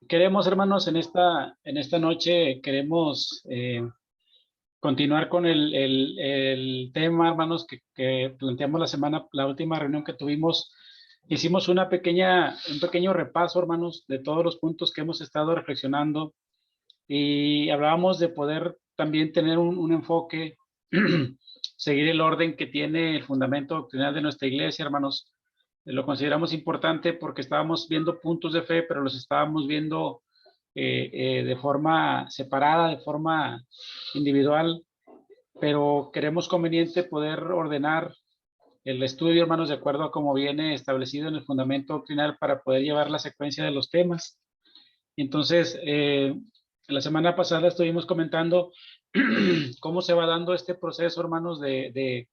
Queremos, hermanos, en esta noche queremos continuar con el tema, hermanos, que planteamos la última reunión que tuvimos. Hicimos un pequeño repaso, hermanos, de todos los puntos que hemos estado reflexionando y hablábamos de poder también tener un enfoque, seguir el orden que tiene el fundamento doctrinal de nuestra iglesia, hermanos. Lo consideramos importante porque estábamos viendo puntos de fe, pero los estábamos viendo de forma separada, de forma individual, pero creemos conveniente poder ordenar el estudio, hermanos, de acuerdo a cómo viene establecido en el fundamento doctrinal para poder llevar la secuencia de los temas. Entonces, la semana pasada estuvimos comentando cómo se va dando este proceso, hermanos, de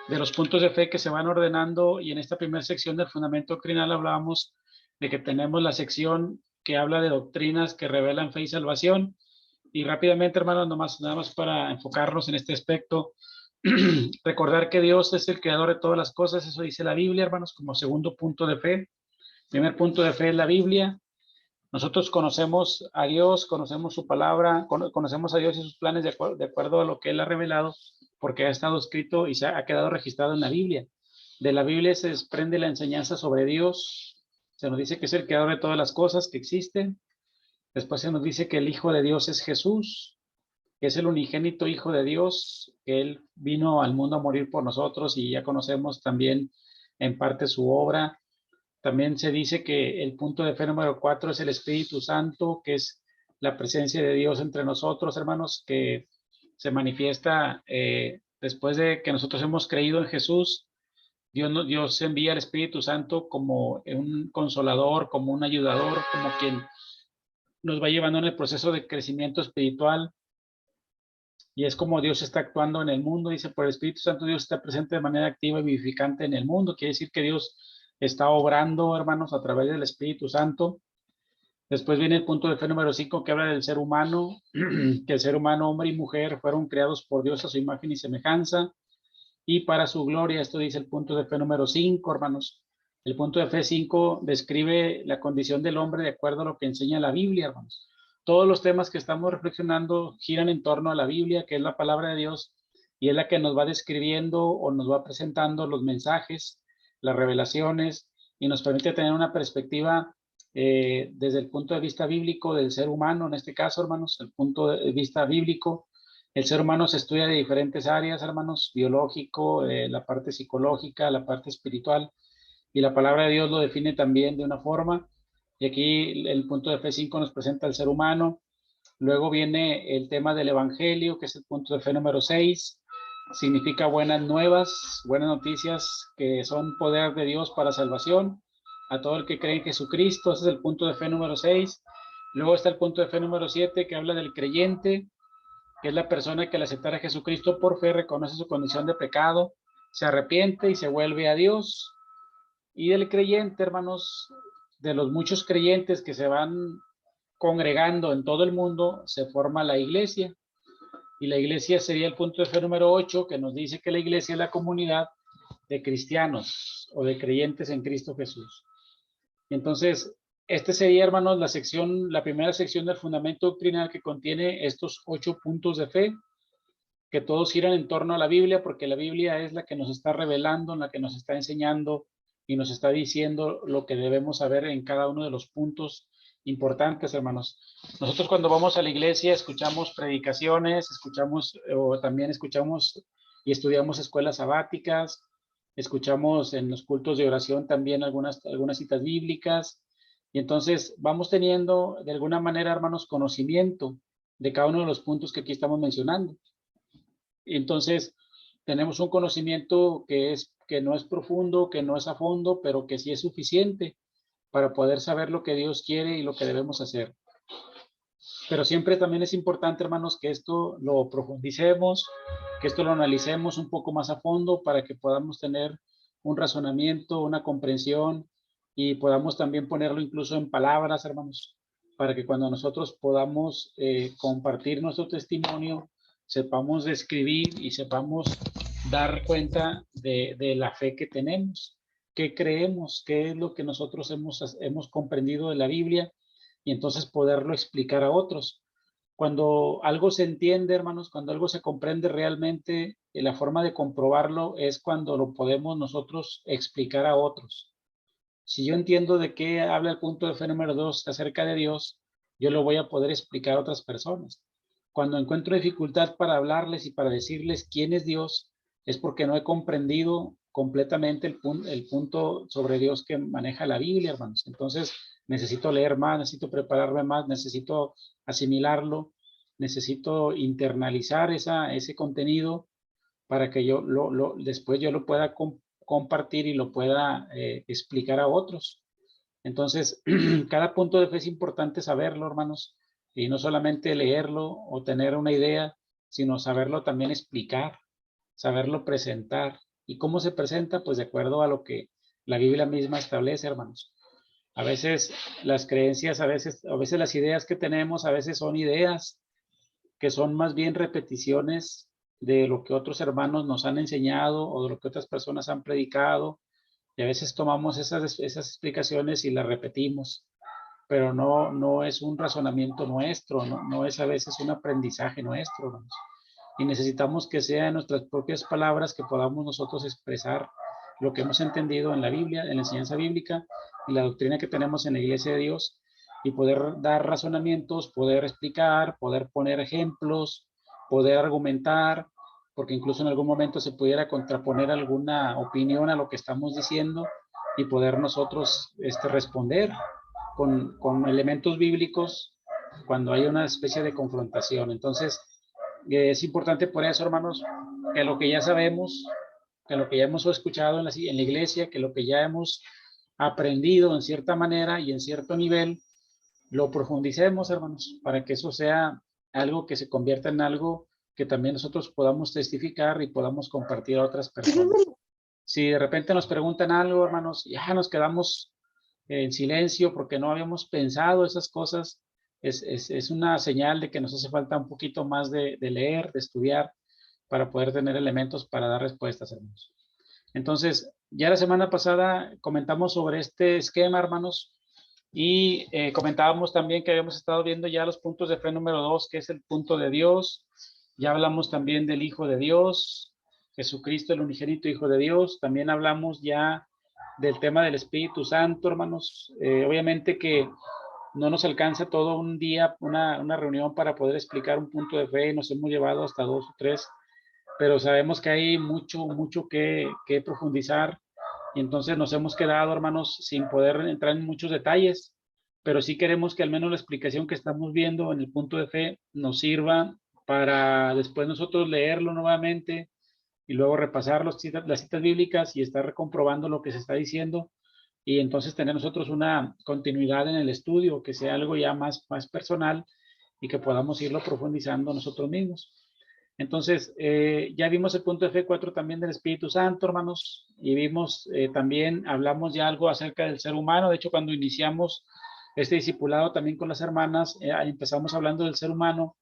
los puntos de fe que se van ordenando, y en esta primera sección del fundamento doctrinal hablábamos de que tenemos la sección que habla de doctrinas que revelan fe y salvación. Y rápidamente, hermanos, nada más para enfocarnos en este aspecto, recordar que Dios es el creador de todas las cosas, eso dice la Biblia, hermanos, como segundo punto de fe. Primer punto de fe es la Biblia. Nosotros conocemos a Dios, conocemos su palabra, conocemos a Dios y sus planes de acuerdo a lo que Él ha revelado, porque ha estado escrito y se ha quedado registrado en la Biblia. De la Biblia se desprende la enseñanza sobre Dios. Se nos dice que es el creador de todas las cosas que existen. Después se nos dice que el Hijo de Dios es Jesús, que es el unigénito Hijo de Dios, que Él vino al mundo a morir por nosotros, y ya conocemos también en parte su obra. También se dice que el punto de fe número 4 es el Espíritu Santo, que es la presencia de Dios entre nosotros, hermanos, que se manifiesta después de que nosotros hemos creído en Jesús. Dios envía al Espíritu Santo como un consolador, como un ayudador, como quien nos va llevando en el proceso de crecimiento espiritual. Y es como Dios está actuando en el mundo. Dice, por el Espíritu Santo Dios está presente de manera activa y vivificante en el mundo. Quiere decir que Dios está obrando, hermanos, a través del Espíritu Santo. Después viene el punto de fe número 5, que habla del ser humano, que el ser humano, hombre y mujer, fueron creados por Dios a su imagen y semejanza y para su gloria. Esto dice el punto de fe número 5, hermanos. El punto de fe 5 describe la condición del hombre de acuerdo a lo que enseña la Biblia, hermanos. Todos los temas que estamos reflexionando giran en torno a la Biblia, que es la palabra de Dios, y es la que nos va describiendo o nos va presentando los mensajes, las revelaciones, y nos permite tener una perspectiva desde el punto de vista bíblico del ser humano. En este caso, hermanos, el punto de vista bíblico, el ser humano se estudia de diferentes áreas, hermanos: biológico, la parte psicológica, la parte espiritual, y la palabra de Dios lo define también de una forma. Y aquí el punto de fe 5 nos presenta al ser humano. Luego viene el tema del evangelio, que es el punto de fe número 6. Significa buenas nuevas, buenas noticias, que son poder de Dios para salvación a todo el que cree en Jesucristo. Ese es el punto de fe número 6. Luego está el punto de fe número 7, que habla del creyente, que es la persona que al aceptar a Jesucristo por fe reconoce su condición de pecado, se arrepiente y se vuelve a Dios. Y del creyente, hermanos, de los muchos creyentes que se van congregando en todo el mundo, se forma la iglesia. Y la iglesia sería el punto de fe número 8, que nos dice que la iglesia es la comunidad de cristianos o de creyentes en Cristo Jesús. Entonces, este sería, hermanos, la primera sección del fundamento doctrinal, que contiene estos 8 puntos de fe, que todos giran en torno a la Biblia, porque la Biblia es la que nos está revelando, la que nos está enseñando y nos está diciendo lo que debemos saber en cada uno de los puntos importantes, hermanos. Nosotros, cuando vamos a la iglesia, escuchamos predicaciones, o también escuchamos y estudiamos escuelas sabáticas, escuchamos en los cultos de oración también algunas citas bíblicas, y entonces vamos teniendo de alguna manera, hermanos, conocimiento de cada uno de los puntos que aquí estamos mencionando. Entonces, tenemos un conocimiento que no es profundo, que no es a fondo, pero que sí es suficiente para poder saber lo que Dios quiere y lo que debemos hacer. Pero siempre también es importante, hermanos, que esto lo profundicemos, que esto lo analicemos un poco más a fondo, para que podamos tener un razonamiento, una comprensión, y podamos también ponerlo incluso en palabras, hermanos, para que cuando nosotros podamos compartir nuestro testimonio, sepamos describir y sepamos dar cuenta de la fe que tenemos, qué creemos, qué es lo que nosotros hemos comprendido de la Biblia, y entonces poderlo explicar a otros. Cuando algo se entiende, hermanos, cuando algo se comprende realmente, la forma de comprobarlo es cuando lo podemos nosotros explicar a otros. Si yo entiendo de qué habla el punto de fe número 2 acerca de Dios, yo lo voy a poder explicar a otras personas. Cuando encuentro dificultad para hablarles y para decirles quién es Dios, es porque no he comprendido completamente el punto sobre Dios que maneja la Biblia, hermanos. Entonces, necesito leer más, necesito prepararme más, necesito asimilarlo, necesito internalizar ese contenido para que yo después yo lo pueda compartir y lo pueda explicar a otros. Entonces, cada punto de fe es importante saberlo, hermanos, y no solamente leerlo o tener una idea, sino saberlo también explicar, saberlo presentar. ¿Y cómo se presenta? Pues de acuerdo a lo que la Biblia misma establece, hermanos. A veces las creencias, a veces las ideas que tenemos, a veces son ideas que son más bien repeticiones de lo que otros hermanos nos han enseñado o de lo que otras personas han predicado. Y a veces tomamos esas explicaciones y las repetimos, pero no es un razonamiento nuestro, no es a veces un aprendizaje nuestro, hermanos. Y necesitamos que sea en nuestras propias palabras que podamos nosotros expresar lo que hemos entendido en la Biblia, en la enseñanza bíblica y la doctrina que tenemos en la Iglesia de Dios, y poder dar razonamientos, poder explicar, poder poner ejemplos, poder argumentar, porque incluso en algún momento se pudiera contraponer alguna opinión a lo que estamos diciendo y poder nosotros responder con elementos bíblicos cuando hay una especie de confrontación. Entonces, es importante por eso, hermanos, que lo que ya sabemos, que lo que ya hemos escuchado en la iglesia, que lo que ya hemos aprendido en cierta manera y en cierto nivel, lo profundicemos, hermanos, para que eso sea algo que se convierta en algo que también nosotros podamos testificar y podamos compartir a otras personas. Si de repente nos preguntan algo, hermanos, ya nos quedamos en silencio porque no habíamos pensado esas cosas, es una señal de que nos hace falta un poquito más de leer, de estudiar, para poder tener elementos para dar respuestas, hermanos. Entonces, ya la semana pasada comentamos sobre este esquema, hermanos, y comentábamos también que habíamos estado viendo ya los puntos de fe número 2, que es el punto de Dios. Ya hablamos también del Hijo de Dios, Jesucristo, el unigénito Hijo de Dios. También hablamos ya del tema del Espíritu Santo, hermanos. Obviamente que no nos alcanza todo un día, una reunión para poder explicar un punto de fe. Nos hemos llevado hasta 2 o 3, pero sabemos que hay mucho que profundizar. Y entonces nos hemos quedado, hermanos, sin poder entrar en muchos detalles, pero sí queremos que al menos la explicación que estamos viendo en el punto de fe nos sirva para después nosotros leerlo nuevamente y luego repasar las citas bíblicas y estar comprobando lo que se está diciendo, y entonces tener nosotros una continuidad en el estudio, que sea algo ya más personal y que podamos irlo profundizando nosotros mismos. Entonces, ya vimos el punto de F4 también del Espíritu Santo, hermanos, y vimos también, hablamos ya algo acerca del ser humano. De hecho, cuando iniciamos este discipulado también con las hermanas, empezamos hablando del ser humano,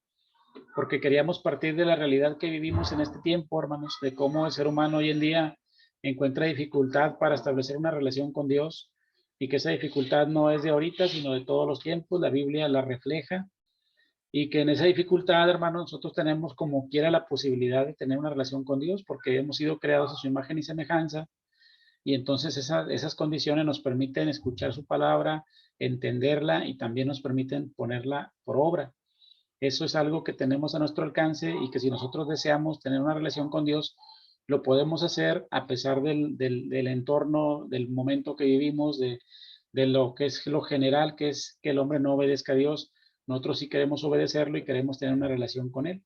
porque queríamos partir de la realidad que vivimos en este tiempo, hermanos, de cómo el ser humano hoy en día encuentra dificultad para establecer una relación con Dios, y que esa dificultad no es de ahorita, sino de todos los tiempos. La Biblia la refleja, y que en esa dificultad, hermanos, nosotros tenemos como quiera la posibilidad de tener una relación con Dios, porque hemos sido creados a su imagen y semejanza, y entonces esas condiciones nos permiten escuchar su palabra, entenderla, y también nos permiten ponerla por obra. Eso es algo que tenemos a nuestro alcance, y que si nosotros deseamos tener una relación con Dios, lo podemos hacer a pesar del entorno, del momento que vivimos, de lo que es lo general, que es que el hombre no obedezca a Dios. Nosotros sí queremos obedecerlo y queremos tener una relación con Él.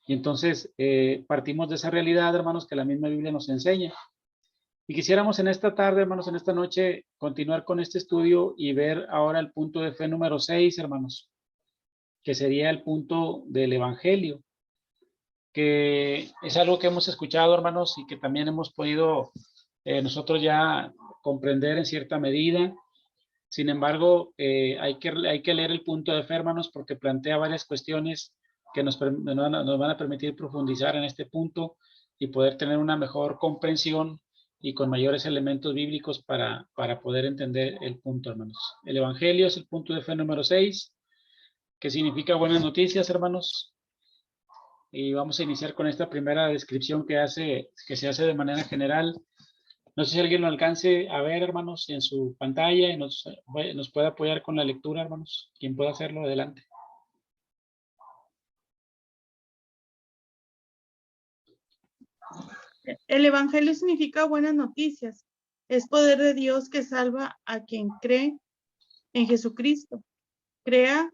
Y entonces partimos de esa realidad, hermanos, que la misma Biblia nos enseña. Y quisiéramos en esta tarde, hermanos, en esta noche, continuar con este estudio y ver ahora el punto de fe número 6, hermanos, que sería el punto del Evangelio, que es algo que hemos escuchado, hermanos, y que también hemos podido nosotros ya comprender en cierta medida. Sin embargo, hay que leer el punto de fe, hermanos, porque plantea varias cuestiones que nos van a permitir profundizar en este punto y poder tener una mejor comprensión y con mayores elementos bíblicos para poder entender el punto, hermanos. El Evangelio es el punto de fe número 6, que significa buenas noticias, hermanos. Y vamos a iniciar con esta primera descripción que se hace de manera general. No sé si alguien lo alcance a ver, hermanos, en su pantalla y nos puede apoyar con la lectura, hermanos. Quien pueda hacerlo, adelante. El Evangelio significa buenas noticias. Es poder de Dios que salva a quien cree en Jesucristo. Crea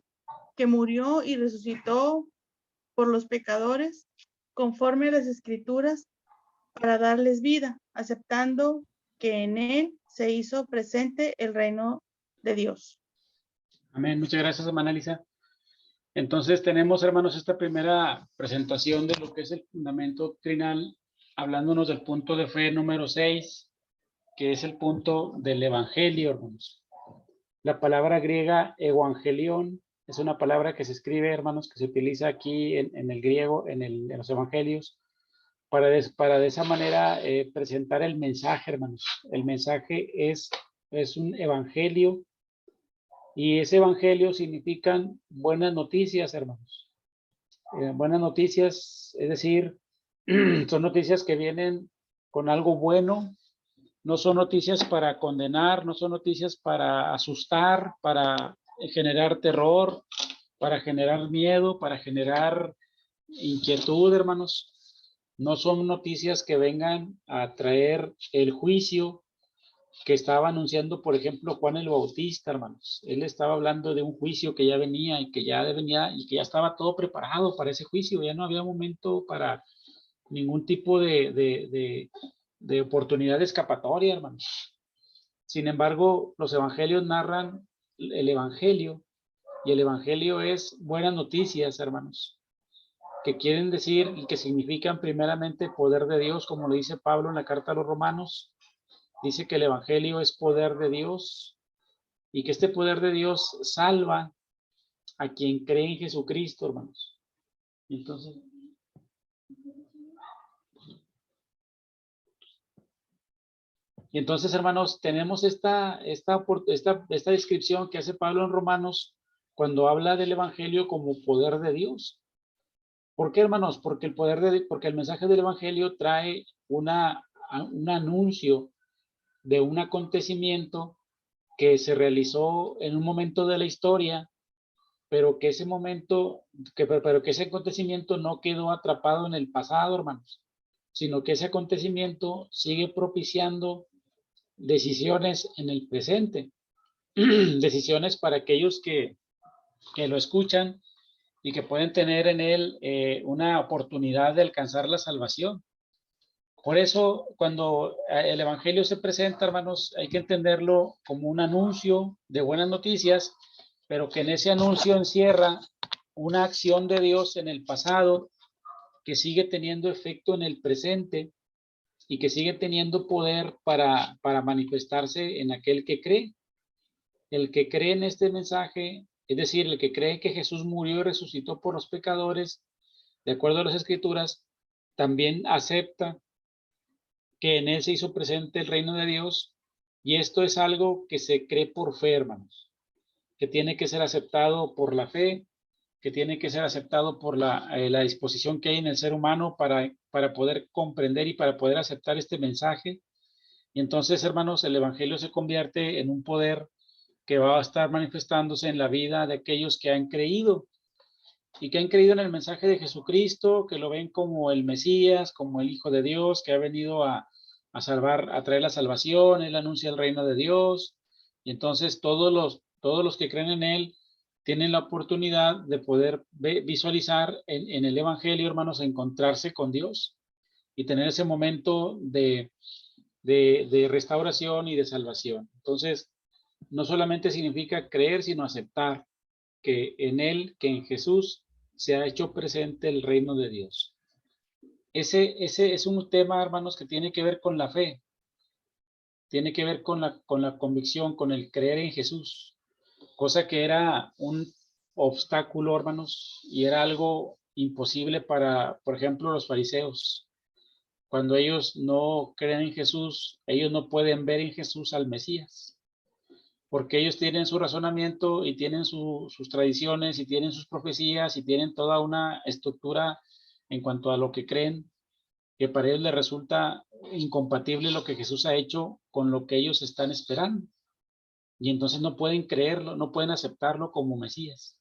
que murió y resucitó por los pecadores, conforme a las Escrituras, para darles vida, aceptando que en él se hizo presente el reino de Dios. Amén. Muchas gracias, hermana Elisa. Entonces tenemos, hermanos, esta primera presentación de lo que es el fundamento doctrinal, hablándonos del punto de fe número 6, que es el punto del Evangelio, hermanos. La palabra griega evangelión es una palabra que se escribe, hermanos, que se utiliza aquí en el griego, en los evangelios, para de esa manera presentar el mensaje, hermanos. El mensaje es un evangelio, y ese evangelio significan buenas noticias, hermanos. Buenas noticias, es decir, son noticias que vienen con algo bueno. No son noticias para condenar, no son noticias para asustar, para generar terror, para generar miedo, para generar inquietud, hermanos. No son noticias que vengan a traer el juicio que estaba anunciando, por ejemplo, Juan el Bautista, hermanos. Él estaba hablando de un juicio que ya venía y que ya venía y que ya estaba todo preparado para ese juicio. Ya no había momento para ningún tipo de oportunidad de escapatoria, hermanos. Sin embargo, los evangelios narran el evangelio, y el evangelio es buenas noticias, hermanos, que quieren decir y que significan primeramente poder de Dios, como lo dice Pablo en la carta a los Romanos. Dice que el evangelio es poder de Dios y que este poder de Dios salva a quien cree en Jesucristo, hermanos. Entonces, hermanos, tenemos esta descripción que hace Pablo en Romanos cuando habla del evangelio como poder de Dios. ¿Por qué, hermanos? Porque el mensaje del evangelio trae un anuncio de un acontecimiento que se realizó en un momento de la historia, pero que ese acontecimiento no quedó atrapado en el pasado, hermanos, sino que ese acontecimiento sigue propiciando decisiones en el presente, decisiones para aquellos que lo escuchan y que pueden tener en él una oportunidad de alcanzar la salvación. Por eso, cuando el evangelio se presenta, hermanos, hay que entenderlo como un anuncio de buenas noticias, pero que en ese anuncio encierra una acción de Dios en el pasado que sigue teniendo efecto en el presente y que sigue teniendo poder para manifestarse en aquel que cree. El que cree en este mensaje, es decir, el que cree que Jesús murió y resucitó por los pecadores, de acuerdo a las Escrituras, también acepta que en él se hizo presente el reino de Dios, y esto es algo que se cree por fe, hermanos, que tiene que ser aceptado por la fe, que tiene que ser aceptado por la disposición que hay en el ser humano para poder comprender y para poder aceptar este mensaje. Y entonces, hermanos, el evangelio se convierte en un poder que va a estar manifestándose en la vida de aquellos que han creído y que han creído en el mensaje de Jesucristo, que lo ven como el Mesías, como el Hijo de Dios, que ha venido a salvar, a traer la salvación. Él anuncia el reino de Dios, y entonces todos los que creen en él tienen la oportunidad de poder visualizar en el evangelio, hermanos, encontrarse con Dios y tener ese momento de restauración y de salvación. Entonces, no solamente significa creer, sino aceptar que en él, que en Jesús, se ha hecho presente el reino de Dios. Ese es un tema, hermanos, que tiene que ver con la fe, tiene que ver con la convicción, con el creer en Jesús, cosa que era un obstáculo, hermanos, y era algo imposible para, por ejemplo, los fariseos. Cuando ellos no creen en Jesús, ellos no pueden ver en Jesús al Mesías, porque ellos tienen su razonamiento y tienen sus tradiciones y tienen sus profecías y tienen toda una estructura en cuanto a lo que creen, que para ellos les resulta incompatible lo que Jesús ha hecho con lo que ellos están esperando. Y entonces no pueden creerlo, no pueden aceptarlo como Mesías.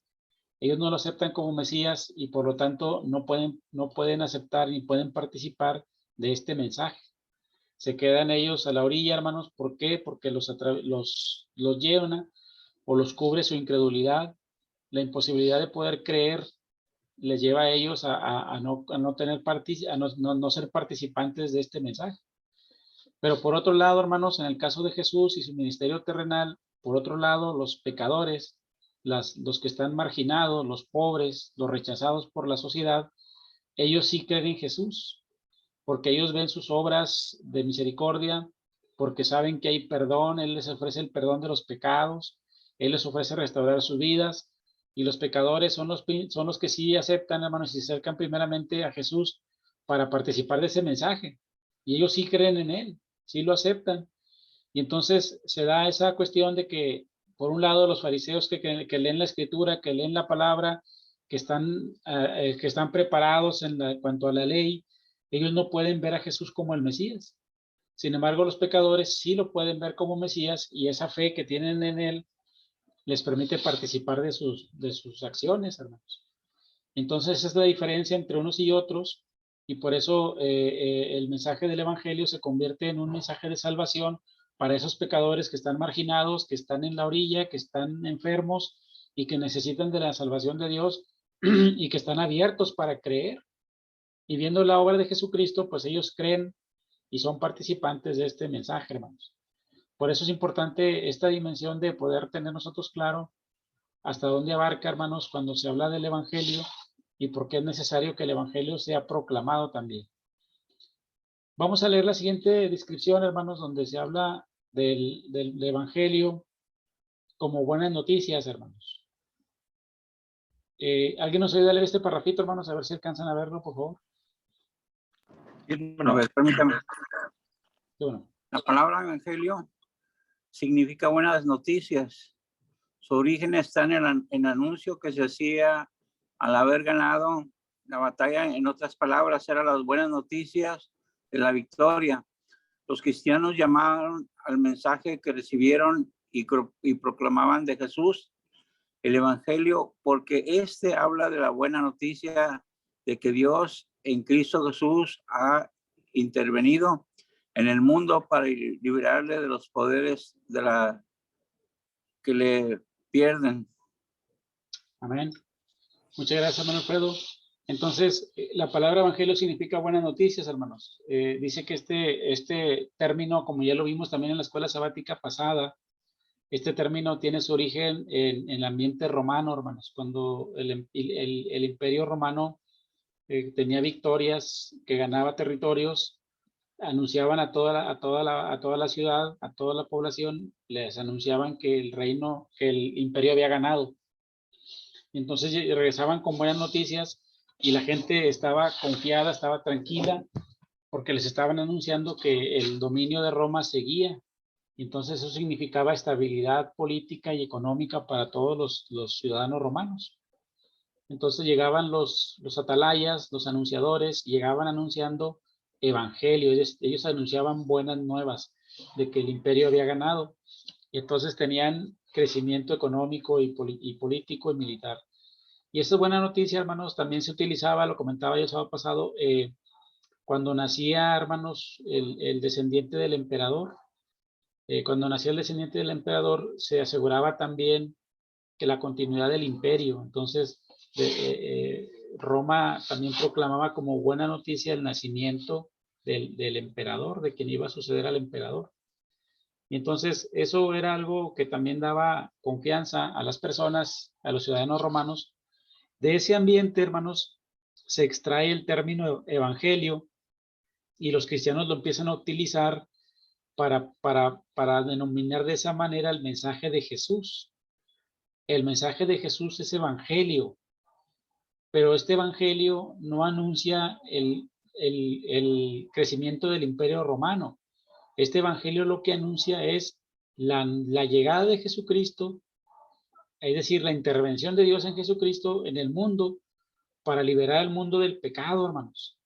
Ellos no lo aceptan como Mesías y por lo tanto no pueden aceptar ni pueden participar de este mensaje. Se quedan ellos a la orilla, hermanos. ¿Por qué? Porque los llena o los cubre su incredulidad. La imposibilidad de poder creer les lleva a ellos a no ser participantes de este mensaje. Pero por otro lado, hermanos, en el caso de Jesús y su ministerio terrenal, por otro lado, los pecadores, los que están marginados, los pobres, los rechazados por la sociedad, ellos sí creen en Jesús, porque ellos ven sus obras de misericordia, porque saben que hay perdón, Él les ofrece el perdón de los pecados, Él les ofrece restaurar sus vidas, y los pecadores son los que sí aceptan, hermanos, y se acercan primeramente a Jesús para participar de ese mensaje, y ellos sí creen en Él, sí lo aceptan. Y entonces se da esa cuestión de que, por un lado, los fariseos que leen la escritura, que leen la palabra, que están preparados en cuanto a la ley, ellos no pueden ver a Jesús como el Mesías. Sin embargo, los pecadores sí lo pueden ver como Mesías y esa fe que tienen en él les permite participar de sus acciones, hermanos. Entonces, esa es la diferencia entre unos y otros y por eso el mensaje del Evangelio se convierte en un mensaje de salvación para esos pecadores que están marginados, que están en la orilla, que están enfermos y que necesitan de la salvación de Dios y que están abiertos para creer. Y viendo la obra de Jesucristo, pues ellos creen y son participantes de este mensaje, hermanos. Por eso es importante esta dimensión de poder tener nosotros claro hasta dónde abarca, hermanos, cuando se habla del Evangelio y por qué es necesario que el Evangelio sea proclamado también. Vamos a leer la siguiente descripción, hermanos, donde se habla del Evangelio como buenas noticias, hermanos. ¿Alguien nos ayuda a leer este parrafito, hermanos? A ver si alcanzan a verlo, por favor. Bueno, a ver, permítame. Bueno. La palabra evangelio significa buenas noticias. Su origen está en el anuncio que se hacía al haber ganado la batalla. En otras palabras, eran las buenas noticias de la victoria. Los cristianos llamaron al mensaje que recibieron y proclamaban de Jesús, el evangelio, porque este habla de la buena noticia de que Dios en Cristo Jesús ha intervenido en el mundo para liberarle de los poderes que le pierden. Amén. Muchas gracias, hermano Alfredo. Entonces, la palabra evangelio significa buenas noticias, hermanos. Dice que este término, como ya lo vimos también en la escuela sabática pasada, este término tiene su origen en el ambiente romano, hermanos, cuando el imperio romano tenía victorias, que ganaba territorios, anunciaban a toda la ciudad, a toda la población, les anunciaban que el imperio había ganado. Entonces regresaban con buenas noticias y la gente estaba confiada, estaba tranquila, porque les estaban anunciando que el dominio de Roma seguía. Entonces eso significaba estabilidad política y económica para todos los ciudadanos romanos. Entonces llegaban los atalayas, los anunciadores, llegaban anunciando evangelio, ellos anunciaban buenas nuevas de que el imperio había ganado. Y entonces tenían crecimiento económico y político y militar. Y esta buena noticia, hermanos, también se utilizaba, lo comentaba yo el sábado pasado, cuando nacía, hermanos, el descendiente del emperador. Cuando nacía el descendiente del emperador, se aseguraba también que la continuidad del imperio. Entonces, Roma también proclamaba como buena noticia el nacimiento del emperador, de quien iba a suceder al emperador. Y entonces, eso era algo que también daba confianza a las personas, a los ciudadanos romanos. De ese ambiente, hermanos, se extrae el término evangelio y los cristianos lo empiezan a utilizar para denominar de esa manera el mensaje de Jesús. El mensaje de Jesús es evangelio, pero este evangelio no anuncia el crecimiento del Imperio Romano. Este evangelio lo que anuncia es la llegada de Jesucristo, es decir, la intervención de Dios en Jesucristo en el mundo para liberar al mundo del pecado, hermanos.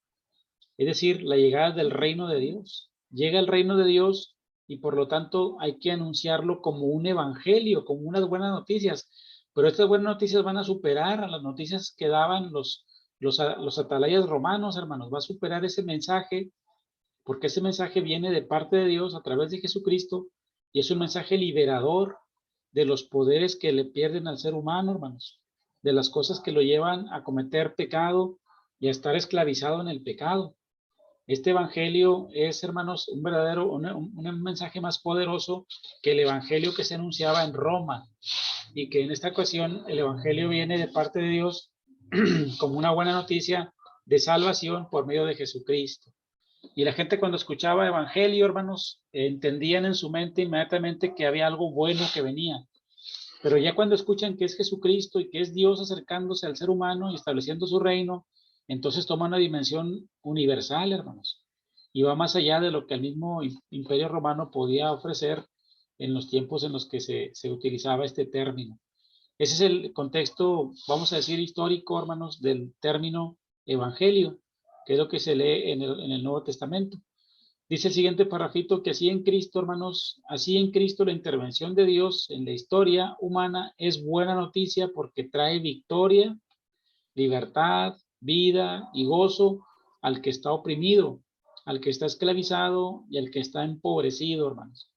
Es decir, la llegada del reino de Dios. Llega el reino de Dios y por lo tanto hay que anunciarlo como un evangelio, como unas buenas noticias. Pero estas buenas noticias van a superar a las noticias que daban los atalayas romanos, hermanos. Va a superar ese mensaje, porque ese mensaje viene de parte de Dios a través de Jesucristo y es un mensaje liberador de los poderes que le pierden al ser humano, hermanos, de las cosas que lo llevan a cometer pecado y a estar esclavizado en el pecado. Este evangelio es, hermanos, un verdadero, un mensaje más poderoso que el evangelio que se anunciaba en Roma, y que en esta ocasión el evangelio viene de parte de Dios como una buena noticia de salvación por medio de Jesucristo. Y la gente cuando escuchaba evangelio, hermanos, entendían en su mente inmediatamente que había algo bueno que venía. Pero ya cuando escuchan que es Jesucristo y que es Dios acercándose al ser humano y estableciendo su reino, entonces toma una dimensión universal, hermanos, y va más allá de lo que el mismo Imperio Romano podía ofrecer en los tiempos en los que se utilizaba este término. Ese es el contexto, vamos a decir, histórico, hermanos, del término evangelio, que es lo que se lee en el Nuevo Testamento. Dice el siguiente parrafito que así en Cristo, hermanos, así en Cristo la intervención de Dios en la historia humana es buena noticia porque trae victoria, libertad, vida y gozo al que está oprimido, al que está esclavizado y al que está empobrecido, hermanos.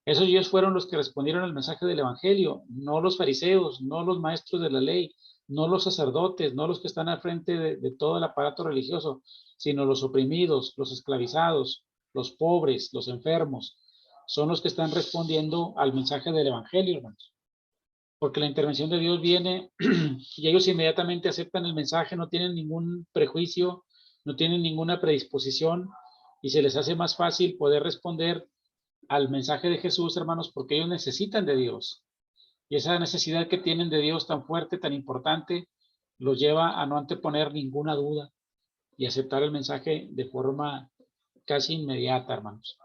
Esos ellos fueron los que respondieron al mensaje del evangelio, no los fariseos, no los maestros de la ley, no los sacerdotes, no los que están al frente de todo el aparato religioso, sino los oprimidos, los esclavizados, los pobres, los enfermos, son los que están respondiendo al mensaje del evangelio, hermanos. Porque la intervención de Dios viene y ellos inmediatamente aceptan el mensaje, no tienen ningún prejuicio, no tienen ninguna predisposición y se les hace más fácil poder responder al mensaje de Jesús, hermanos, porque ellos necesitan de Dios. Y esa necesidad que tienen de Dios tan fuerte, tan importante, los lleva a no anteponer ninguna duda y aceptar el mensaje de forma casi inmediata, hermanos.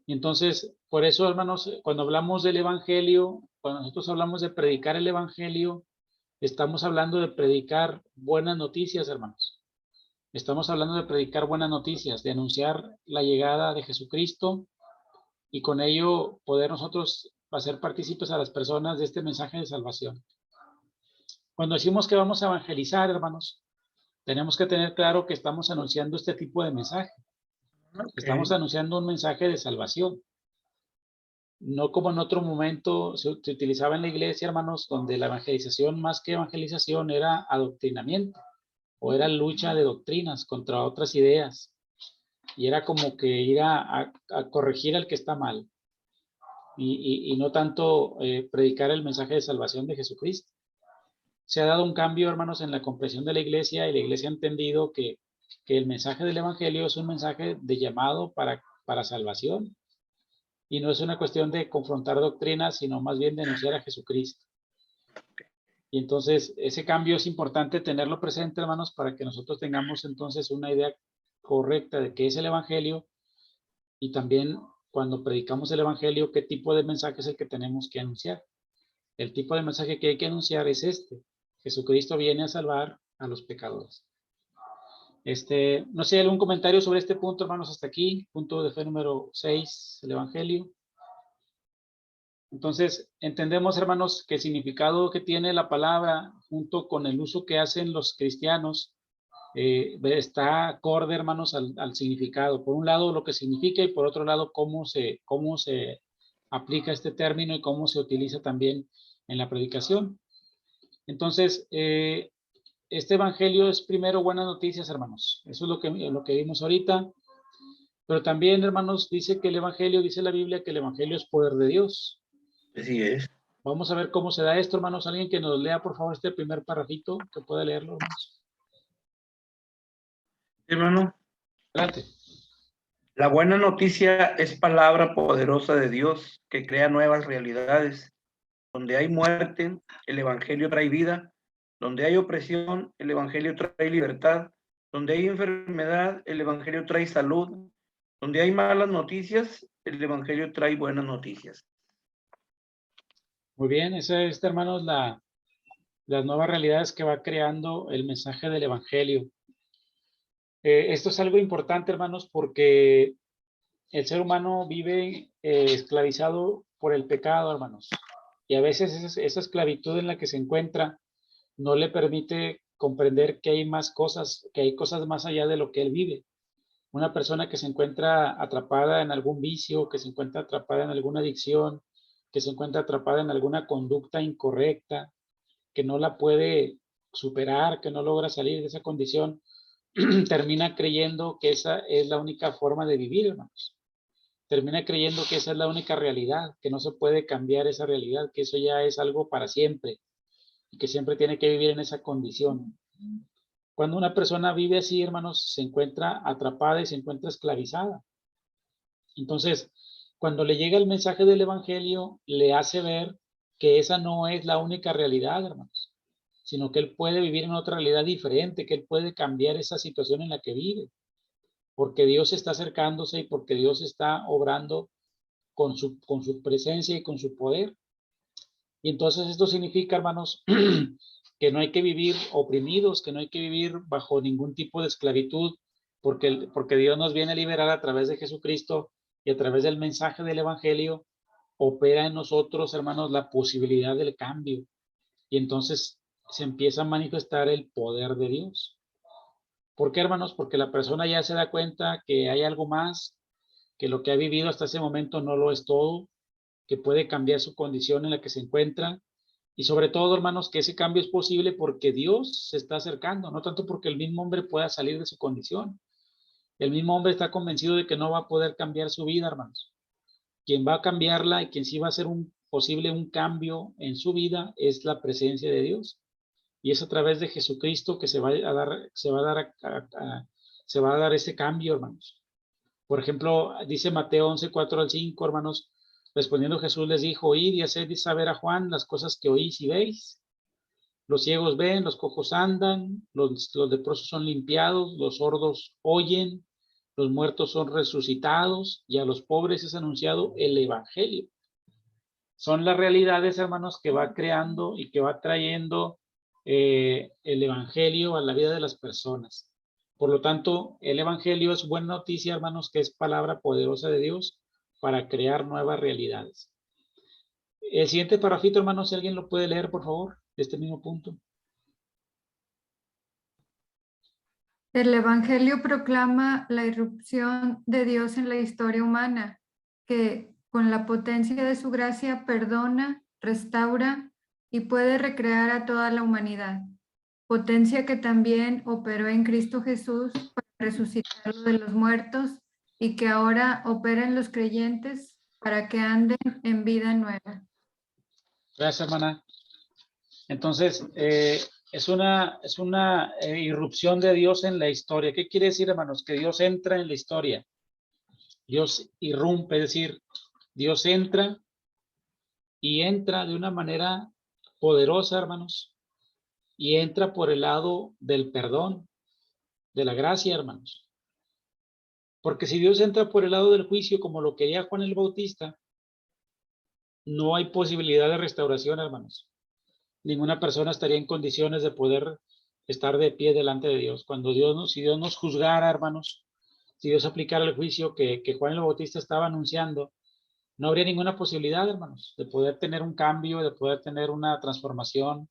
Y entonces, por eso, hermanos, cuando hablamos del evangelio, cuando nosotros hablamos de predicar el evangelio, estamos hablando de predicar buenas noticias, hermanos. Estamos hablando de predicar buenas noticias, de anunciar la llegada de Jesucristo y con ello poder nosotros hacer partícipes a las personas de este mensaje de salvación. Cuando decimos que vamos a evangelizar, hermanos, tenemos que tener claro que estamos anunciando este tipo de mensaje. Okay. Estamos anunciando un mensaje de salvación. No como en otro momento se utilizaba en la iglesia, hermanos, donde la evangelización más que evangelización era adoctrinamiento o era lucha de doctrinas contra otras ideas. Y era como que ir a corregir al que está mal. Y no tanto predicar el mensaje de salvación de Jesucristo. Se ha dado un cambio, hermanos, en la comprensión de la iglesia y la iglesia ha entendido que el mensaje del evangelio es un mensaje de llamado para salvación y no es una cuestión de confrontar doctrinas, sino más bien de anunciar a Jesucristo. Y entonces ese cambio es importante tenerlo presente, hermanos, para que nosotros tengamos entonces una idea correcta de qué es el evangelio y también cuando predicamos el evangelio, qué tipo de mensaje es el que tenemos que anunciar. El tipo de mensaje que hay que anunciar es este. Jesucristo viene a salvar a los pecadores. No sé, algún comentario sobre este punto, hermanos, hasta aquí. Punto de fe número 6, el evangelio. Entonces, entendemos, hermanos, que el significado que tiene la palabra junto con el uso que hacen los cristianos está acorde, hermanos, al significado. Por un lado, lo que significa y por otro lado, cómo se aplica este término y cómo se utiliza también en la predicación. Entonces, este evangelio es primero buenas noticias, hermanos. Eso es lo que vimos ahorita. Pero también, hermanos, dice que el evangelio, dice la Biblia, que el evangelio es poder de Dios. Así es. Vamos a ver cómo se da esto, hermanos. Alguien que nos lea, por favor, este primer parrafito, que pueda leerlo, hermanos. Hermano. Adelante. La buena noticia es palabra poderosa de Dios que crea nuevas realidades. Donde hay muerte, el evangelio trae vida. Donde hay opresión, el evangelio trae libertad. Donde hay enfermedad, el Evangelio trae salud. Donde hay malas noticias, el Evangelio trae buenas noticias. Muy bien, esa es, hermanos, las nuevas realidades que va creando el mensaje del Evangelio. Esto es algo importante, hermanos, porque el ser humano vive esclavizado por el pecado, hermanos. Y a veces esa esclavitud en la que se encuentra no le permite comprender que hay más cosas, que hay cosas más allá de lo que él vive. Una persona que se encuentra atrapada en algún vicio, que se encuentra atrapada en alguna adicción, que se encuentra atrapada en alguna conducta incorrecta, que no la puede superar, que no logra salir de esa condición, termina creyendo que esa es la única forma de vivir, hermanos. Termina creyendo que esa es la única realidad, que no se puede cambiar esa realidad, que eso ya es algo para siempre y que siempre tiene que vivir en esa condición. Cuando una persona vive así, hermanos, se encuentra atrapada y se encuentra esclavizada. Entonces, cuando le llega el mensaje del Evangelio, le hace ver que esa no es la única realidad, hermanos, sino que él puede vivir en otra realidad diferente, que él puede cambiar esa situación en la que vive, porque Dios está acercándose y porque Dios está obrando con su presencia y con su poder. Y entonces esto significa, hermanos, que no hay que vivir oprimidos, que no hay que vivir bajo ningún tipo de esclavitud, porque Dios nos viene a liberar a través de Jesucristo y a través del mensaje del Evangelio, opera en nosotros, hermanos, la posibilidad del cambio. Y entonces se empieza a manifestar el poder de Dios. ¿Por qué, hermanos? Porque la persona ya se da cuenta que hay algo más, que lo que ha vivido hasta ese momento no lo es todo, que puede cambiar su condición en la que se encuentra. Y sobre todo, hermanos, que ese cambio es posible porque Dios se está acercando, no tanto porque el mismo hombre pueda salir de su condición. El mismo hombre está convencido de que no va a poder cambiar su vida, hermanos. Quien va a cambiarla y quien sí va a hacer posible un cambio en su vida es la presencia de Dios. Y es a través de Jesucristo que se va a dar ese cambio, hermanos. Por ejemplo, dice Mateo 11, 4 al 5, hermanos, respondiendo Jesús les dijo, id y haced saber a Juan las cosas que oís y veis. Los ciegos ven, los cojos andan, los leprosos son limpiados, los sordos oyen, los muertos son resucitados y a los pobres es anunciado el Evangelio. Son las realidades, hermanos, que va creando y que va trayendo el Evangelio a la vida de las personas. Por lo tanto, el Evangelio es buena noticia, hermanos, que es palabra poderosa de Dios para crear nuevas realidades. El siguiente parrafito, hermanos, si alguien lo puede leer, por favor, de este mismo punto. El Evangelio proclama la irrupción de Dios en la historia humana, que con la potencia de su gracia perdona, restaura y puede recrear a toda la humanidad. Potencia que también operó en Cristo Jesús para resucitarlo de los muertos y que ahora opera en los creyentes para que anden en vida nueva. Gracias, hermana. Entonces, es una irrupción de Dios en la historia. ¿Qué quiere decir, hermanos? Que Dios entra en la historia. Dios irrumpe, es decir, Dios entra y entra de una manera poderosa, hermanos, y entra por el lado del perdón, de la gracia, hermanos. Porque si Dios entra por el lado del juicio, como lo quería Juan el Bautista, no hay posibilidad de restauración, hermanos. Ninguna persona estaría en condiciones de poder estar de pie delante de Dios. Si Dios nos juzgara, hermanos, si Dios aplicara el juicio que Juan el Bautista estaba anunciando, no habría ninguna posibilidad, hermanos, de poder tener un cambio, de poder tener una transformación.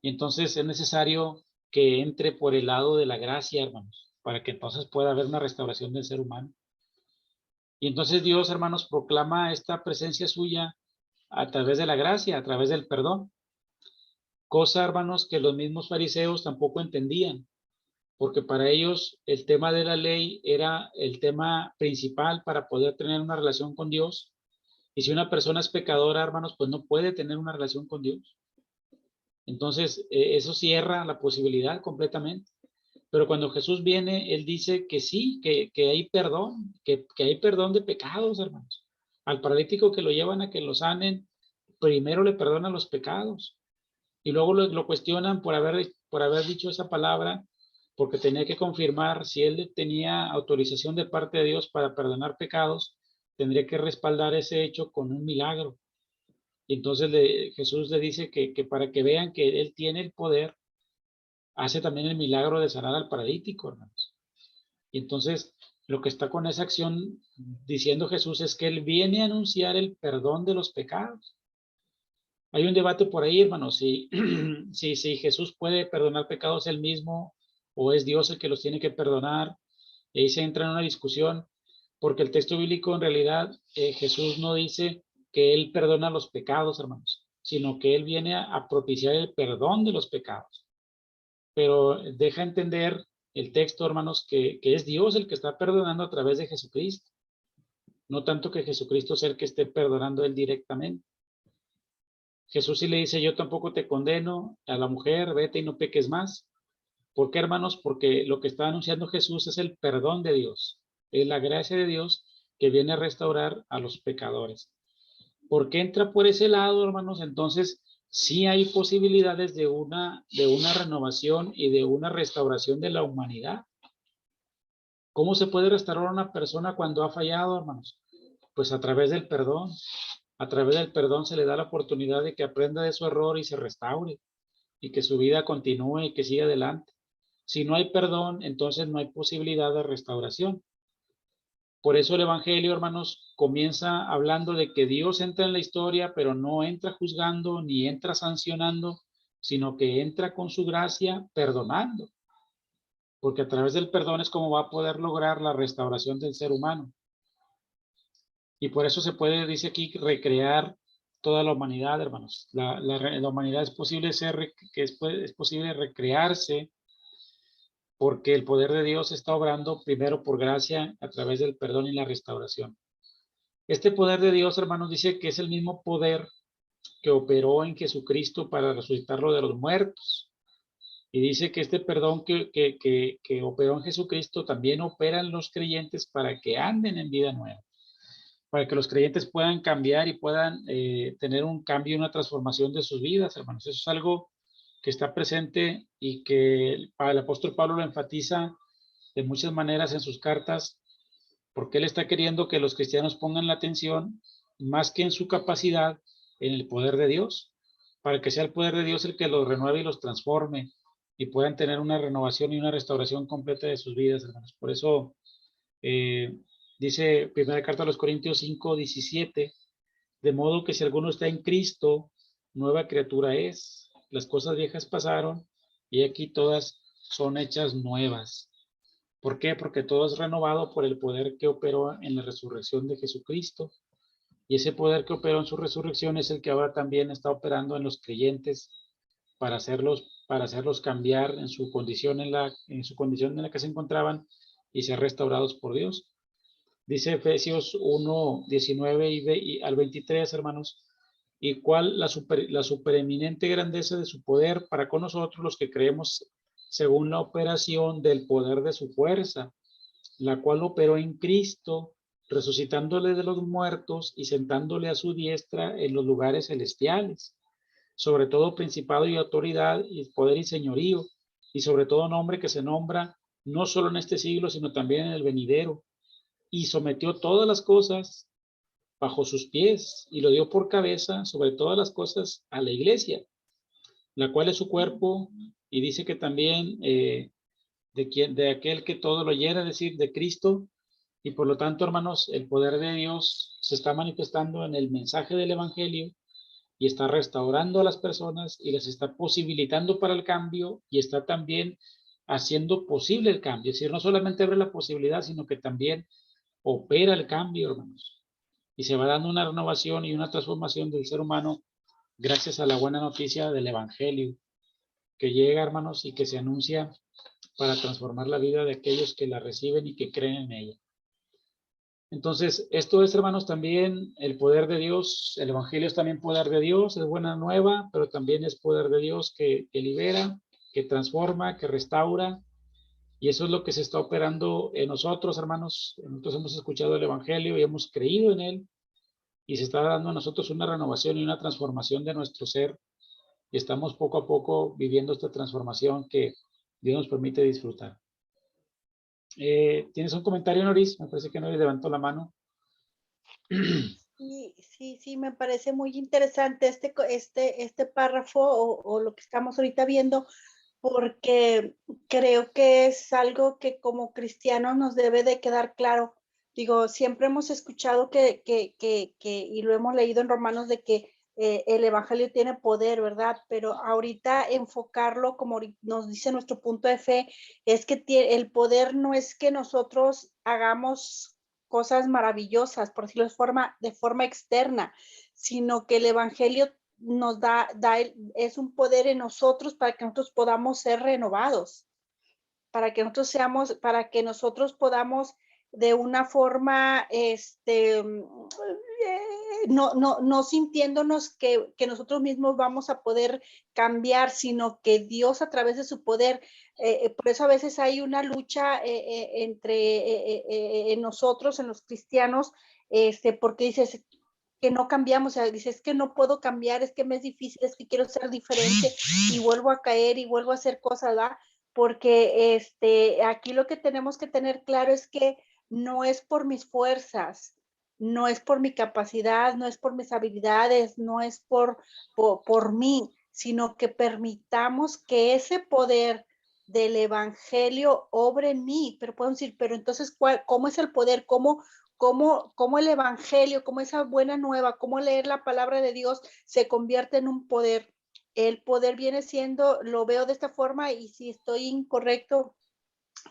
Y entonces es necesario que entre por el lado de la gracia, hermanos, para que entonces pueda haber una restauración del ser humano. Y entonces Dios, hermanos, proclama esta presencia suya a través de la gracia, a través del perdón. Cosa, hermanos, que los mismos fariseos tampoco entendían, porque para ellos el tema de la ley era el tema principal para poder tener una relación con Dios. Y si una persona es pecadora, hermanos, pues no puede tener una relación con Dios. Entonces, eso cierra la posibilidad completamente. Pero cuando Jesús viene, Él dice que sí, que hay perdón, que hay perdón de pecados, hermanos. Al paralítico que lo llevan a que lo sanen, primero le perdonan los pecados. Y luego lo cuestionan por haber dicho esa palabra, porque tenía que confirmar si él tenía autorización de parte de Dios para perdonar pecados, tendría que respaldar ese hecho con un milagro. Y entonces Jesús le dice que para que vean que él tiene el poder, hace también el milagro de sanar al paralítico, hermanos. Y entonces lo que está con esa acción diciendo Jesús es que él viene a anunciar el perdón de los pecados. Hay un debate por ahí, hermanos, si Jesús puede perdonar pecados él mismo o es Dios el que los tiene que perdonar. Y ahí se entra en una discusión, porque el texto bíblico en realidad Jesús no dice que él perdona los pecados, hermanos, sino que él viene a propiciar el perdón de los pecados. Pero deja entender el texto, hermanos, que es Dios el que está perdonando a través de Jesucristo. No tanto que Jesucristo sea el que esté perdonando él directamente. Jesús sí le dice, yo tampoco te condeno a la mujer, vete y no peques más. ¿Por qué, hermanos? Porque lo que está anunciando Jesús es el perdón de Dios. Es la gracia de Dios que viene a restaurar a los pecadores. ¿Por qué entra por ese lado, hermanos? Entonces, sí hay posibilidades de una renovación y de una restauración de la humanidad. ¿Cómo se puede restaurar a una persona cuando ha fallado, hermanos? Pues a través del perdón. A través del perdón se le da la oportunidad de que aprenda de su error y se restaure, y que su vida continúe y que siga adelante. Si no hay perdón, entonces no hay posibilidad de restauración. Por eso el Evangelio, hermanos, comienza hablando de que Dios entra en la historia, pero no entra juzgando ni entra sancionando, sino que entra con su gracia perdonando. Porque a través del perdón es como va a poder lograr la restauración del ser humano. Y por eso se puede, dice aquí, recrear toda la humanidad, hermanos. La humanidad es posible es posible recrearse, porque el poder de Dios está obrando primero por gracia a través del perdón y la restauración. Este poder de Dios, hermanos, dice que es el mismo poder que operó en Jesucristo para resucitarlo de los muertos. Y dice que este perdón que operó en Jesucristo también opera en los creyentes para que anden en vida nueva, para que los creyentes puedan cambiar y puedan tener un cambio y una transformación de sus vidas, hermanos. Eso es algo que está presente y que el apóstol Pablo lo enfatiza de muchas maneras en sus cartas, porque él está queriendo que los cristianos pongan la atención más que en su capacidad, en el poder de Dios, para que sea el poder de Dios el que los renueve y los transforme y puedan tener una renovación y una restauración completa de sus vidas, hermanos. Por eso dice primera carta a los Corintios 5:17, de modo que si alguno está en Cristo, nueva criatura es. Las cosas viejas pasaron y aquí todas son hechas nuevas. ¿Por qué? Porque todo es renovado por el poder que operó en la resurrección de Jesucristo. Y ese poder que operó en su resurrección es el que ahora también está operando en los creyentes para hacerlos cambiar en su condición en la que se encontraban y ser restaurados por Dios. Dice Efesios 1:19 al 23, hermanos, y cuál la supereminente grandeza de su poder para con nosotros los que creemos según la operación del poder de su fuerza, la cual operó en Cristo, resucitándole de los muertos y sentándole a su diestra en los lugares celestiales, sobre todo principado y autoridad y poder y señorío, y sobre todo nombre que se nombra no solo en este siglo, sino también en el venidero, y sometió todas las cosas bajo sus pies y lo dio por cabeza sobre todas las cosas a la iglesia, la cual es su cuerpo, y dice que también de aquel que todo lo llena, es decir, de Cristo. Y por lo tanto, hermanos, el poder de Dios se está manifestando en el mensaje del Evangelio y está restaurando a las personas y les está posibilitando para el cambio y está también haciendo posible el cambio. Es decir, no solamente abre la posibilidad, sino que también opera el cambio, hermanos. Y se va dando una renovación y una transformación del ser humano gracias a la buena noticia del Evangelio que llega, hermanos, y que se anuncia para transformar la vida de aquellos que la reciben y que creen en ella. Entonces, esto es, hermanos, también el poder de Dios. El Evangelio es también poder de Dios, es buena nueva, pero también es poder de Dios que libera, que transforma, que restaura. Y eso es lo que se está operando en nosotros, hermanos. Nosotros hemos escuchado el Evangelio y hemos creído en él. Y se está dando a nosotros una renovación y una transformación de nuestro ser. Y estamos poco a poco viviendo esta transformación que Dios nos permite disfrutar. ¿Tienes un comentario, Noris? Me parece que Noris levantó la mano. Sí, me parece muy interesante este párrafo o lo que estamos ahorita viendo, porque creo que es algo que como cristianos nos debe de quedar claro. Digo, siempre hemos escuchado y lo hemos leído en Romanos de que el evangelio tiene poder, ¿verdad? Pero ahorita enfocarlo, como nos dice nuestro punto de fe, es que el poder no es que nosotros hagamos cosas maravillosas, por decirlo de forma externa, sino que el evangelio nos es un poder en nosotros para que nosotros podamos ser renovados, para que nosotros podamos de una forma, no sintiéndonos que nosotros mismos vamos a poder cambiar, sino que Dios a través de su poder, por eso a veces hay una lucha entre nosotros, en los cristianos, porque dices, que no cambiamos, o sea, dices, es que no puedo cambiar, es que me es difícil, es que quiero ser diferente y vuelvo a caer y vuelvo a hacer cosas, ¿verdad? Porque aquí lo que tenemos que tener claro es que no es por mis fuerzas, no es por mi capacidad, no es por mis habilidades, no es por mí, sino que permitamos que ese poder del evangelio obre en mí. Pero podemos decir, pero entonces, ¿cómo es el poder? ¿Cómo el evangelio, cómo esa buena nueva, cómo leer la palabra de Dios se convierte en un poder? El poder viene siendo, lo veo de esta forma, y si estoy incorrecto,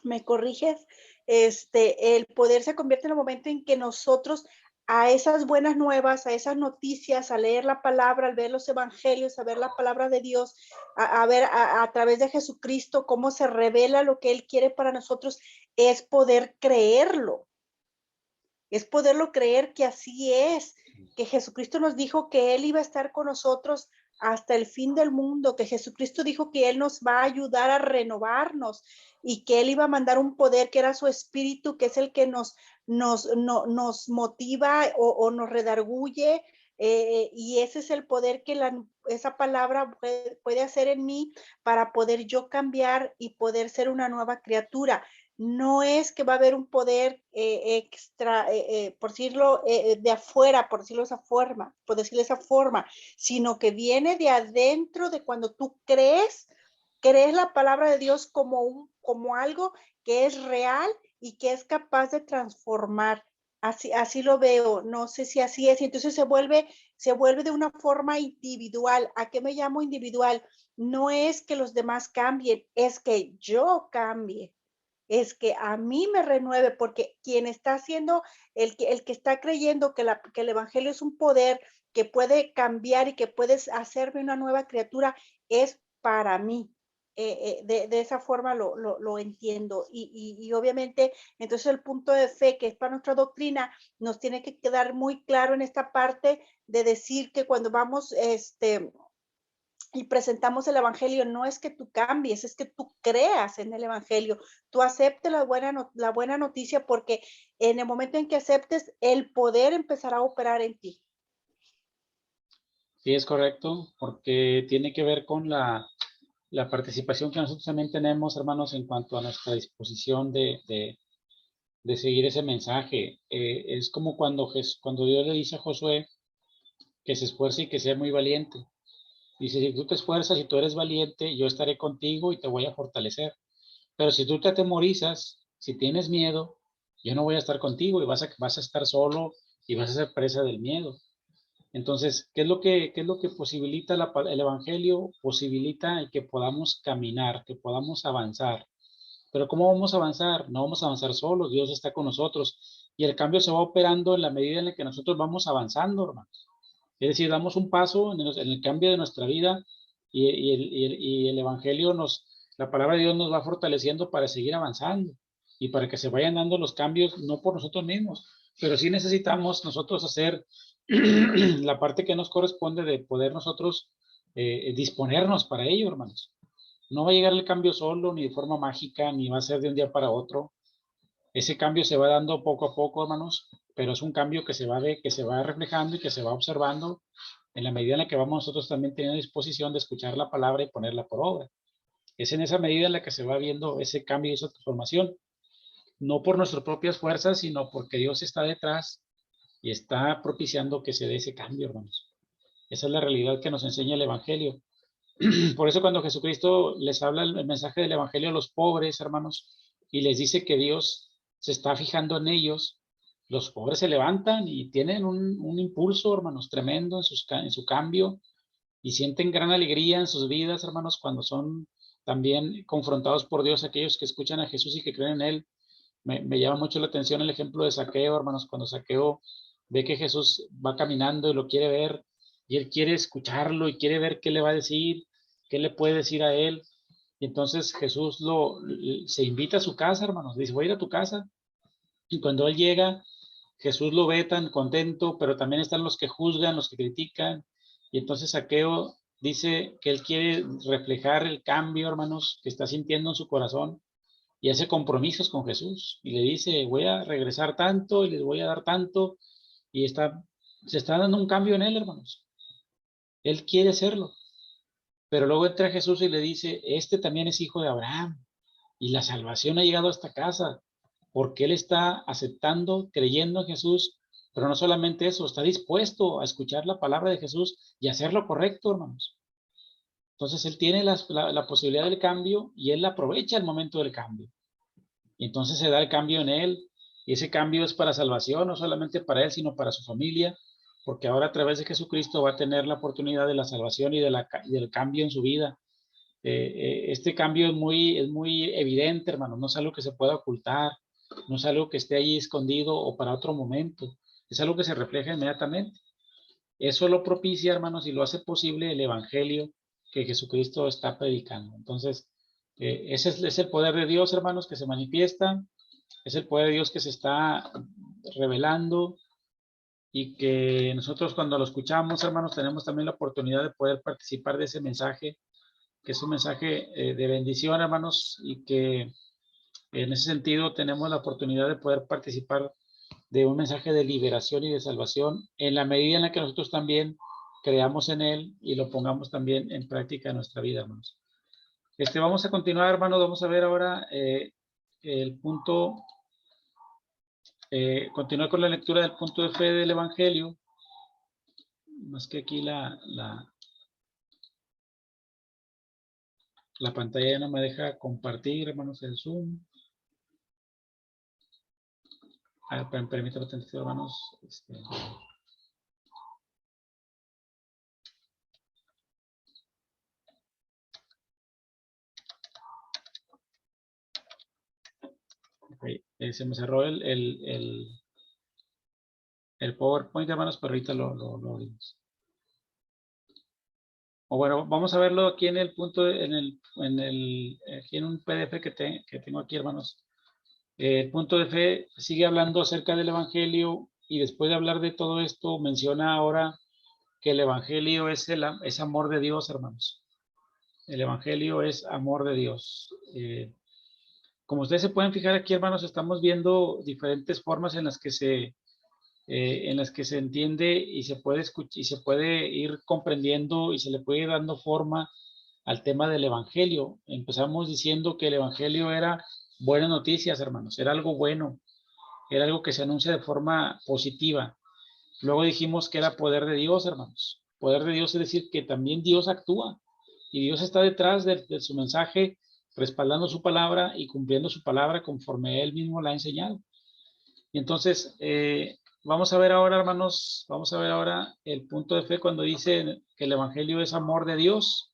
me corriges. El poder se convierte en el momento en que nosotros a esas buenas nuevas, a esas noticias, a leer la palabra, al ver los evangelios, a ver la palabra de Dios, a ver a través de Jesucristo cómo se revela lo que Él quiere para nosotros, es poder creerlo. Es poderlo creer que así es, que Jesucristo nos dijo que Él iba a estar con nosotros hasta el fin del mundo, que Jesucristo dijo que Él nos va a ayudar a renovarnos y que Él iba a mandar un poder que era su espíritu, que es el que nos motiva o nos redarguye, y ese es el poder que esa palabra puede hacer en mí para poder yo cambiar y poder ser una nueva criatura. No es que va a haber un poder extra, por decirlo, de afuera, por decirlo de esa forma, sino que viene de adentro, de cuando tú crees la palabra de Dios como algo que es real y que es capaz de transformar. Así lo veo, no sé si así es, y entonces se vuelve de una forma individual. ¿A qué me llamo individual? No es que los demás cambien, es que yo cambie. Es que a mí me renueve, porque quien está haciendo, el que está creyendo que el evangelio es un poder que puede cambiar y que puedes hacerme una nueva criatura, es para mí. De esa forma lo entiendo. Y obviamente, entonces el punto de fe que es para nuestra doctrina nos tiene que quedar muy claro en esta parte de decir que cuando vamos y presentamos el evangelio, no es que tú cambies, es que tú creas en el evangelio, tú aceptes la buena noticia, porque en el momento en que aceptes, el poder empezará a operar en ti. Sí, es correcto, porque tiene que ver con la participación que nosotros también tenemos, hermanos, en cuanto a nuestra disposición de seguir ese mensaje. Es como cuando Dios le dice a Josué que se esfuerce y que sea muy valiente. Dice, si tú te esfuerzas y tú eres valiente, yo estaré contigo y te voy a fortalecer. Pero si tú te atemorizas, si tienes miedo, yo no voy a estar contigo y vas a estar solo y vas a ser presa del miedo. Entonces, ¿qué es lo que posibilita el evangelio? Posibilita el que podamos caminar, que podamos avanzar. Pero ¿cómo vamos a avanzar? No vamos a avanzar solos, Dios está con nosotros. Y el cambio se va operando en la medida en la que nosotros vamos avanzando, hermanos. Es decir, damos un paso en el cambio de nuestra vida y el evangelio la palabra de Dios nos va fortaleciendo para seguir avanzando y para que se vayan dando los cambios, no por nosotros mismos, pero sí necesitamos nosotros hacer la parte que nos corresponde de poder nosotros disponernos para ello, hermanos. No va a llegar el cambio solo, ni de forma mágica, ni va a ser de un día para otro. Ese cambio se va dando poco a poco, hermanos, pero es un cambio que se va reflejando y que se va observando en la medida en la que vamos nosotros también teniendo disposición de escuchar la palabra y ponerla por obra. Es en esa medida en la que se va viendo ese cambio y esa transformación. No por nuestras propias fuerzas, sino porque Dios está detrás y está propiciando que se dé ese cambio, hermanos. Esa es la realidad que nos enseña el Evangelio. Por eso cuando Jesucristo les habla el mensaje del Evangelio a los pobres, hermanos, y les dice que Dios se está fijando en ellos, los pobres se levantan y tienen un impulso, hermanos, tremendo en su cambio, y sienten gran alegría en sus vidas, hermanos, cuando son también confrontados por Dios, aquellos que escuchan a Jesús y que creen en Él. Me llama mucho la atención el ejemplo de Zaqueo, hermanos, cuando Zaqueo ve que Jesús va caminando y lo quiere ver, y él quiere escucharlo y quiere ver qué le va a decir, qué le puede decir a él. Y entonces Jesús se invita a su casa, hermanos, dice, voy a ir a tu casa. Y cuando él llega, Jesús lo ve tan contento, pero también están los que juzgan, los que critican. Y entonces Zaqueo dice que él quiere reflejar el cambio, hermanos, que está sintiendo en su corazón, y hace compromisos con Jesús y le dice, voy a regresar tanto y les voy a dar tanto, y se está dando un cambio en él, hermanos. Él quiere hacerlo, pero luego entra Jesús y le dice, este también es hijo de Abraham y la salvación ha llegado a esta casa porque él está aceptando, creyendo en Jesús, pero no solamente eso, está dispuesto a escuchar la palabra de Jesús y hacer lo correcto, hermanos. Entonces él tiene la posibilidad del cambio y él aprovecha el momento del cambio. Y entonces se da el cambio en él, y ese cambio es para salvación, no solamente para él, sino para su familia, porque ahora a través de Jesucristo va a tener la oportunidad de la salvación y del cambio en su vida. Este cambio es muy evidente, hermano, no es algo que se pueda ocultar, no es algo que esté ahí escondido o para otro momento, es algo que se refleja inmediatamente. Eso lo propicia, hermanos, y lo hace posible el Evangelio que Jesucristo está predicando. Entonces, ese es el poder de Dios, hermanos, que se manifiesta, es el poder de Dios que se está revelando, y que nosotros cuando lo escuchamos, hermanos, tenemos también la oportunidad de poder participar de ese mensaje, que es un mensaje de bendición, hermanos, y que en ese sentido tenemos la oportunidad de poder participar de un mensaje de liberación y de salvación en la medida en la que nosotros también creamos en él y lo pongamos también en práctica en nuestra vida, hermanos. Vamos a continuar, hermanos, vamos a ver ahora el punto, continuar con la lectura del punto de fe del Evangelio, más que aquí la pantalla ya no me deja compartir, hermanos, el Zoom. A ver, permítanme tantito, hermanos. Okay. Se me cerró el PowerPoint, hermanos, pero ahorita lo abrimos. O bueno, vamos a verlo aquí en el punto, aquí en un PDF que tengo aquí, hermanos. El punto de fe sigue hablando acerca del Evangelio, y después de hablar de todo esto, menciona ahora que el Evangelio es amor de Dios, hermanos. El Evangelio es amor de Dios. Como ustedes se pueden fijar aquí, hermanos, estamos viendo diferentes formas en las que se entiende y se puede escuchar y se puede ir comprendiendo y se le puede ir dando forma al tema del Evangelio. Empezamos diciendo que el Evangelio era buenas noticias, hermanos, era algo bueno, era algo que se anuncia de forma positiva. Luego dijimos que era poder de Dios, hermanos. Poder de Dios es decir que también Dios actúa y Dios está detrás de su mensaje, respaldando su palabra y cumpliendo su palabra conforme Él mismo la ha enseñado. Y entonces, vamos a ver ahora, hermanos, vamos a ver ahora el punto de fe cuando dice que el Evangelio es amor de Dios.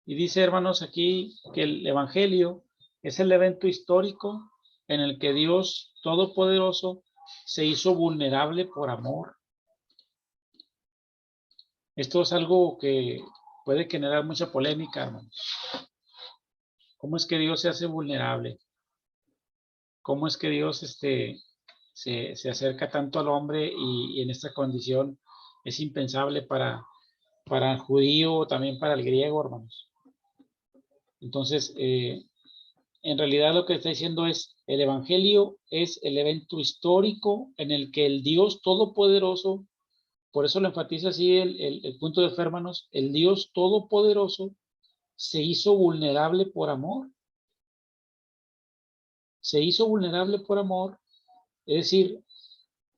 Y dice, hermanos, aquí que el Evangelio es el evento histórico en el que Dios Todopoderoso se hizo vulnerable por amor. Esto es algo que puede generar mucha polémica, hermanos. ¿Cómo es que Dios se hace vulnerable? ¿Cómo es que Dios se acerca tanto al hombre y en esta condición es impensable para el judío, también para el griego, hermanos? Entonces, en realidad lo que está diciendo es, el Evangelio es el evento histórico en el que el Dios Todopoderoso, por eso lo enfatiza así el punto de fe, hermanos, el Dios Todopoderoso se hizo vulnerable por amor. Se hizo vulnerable por amor, es decir,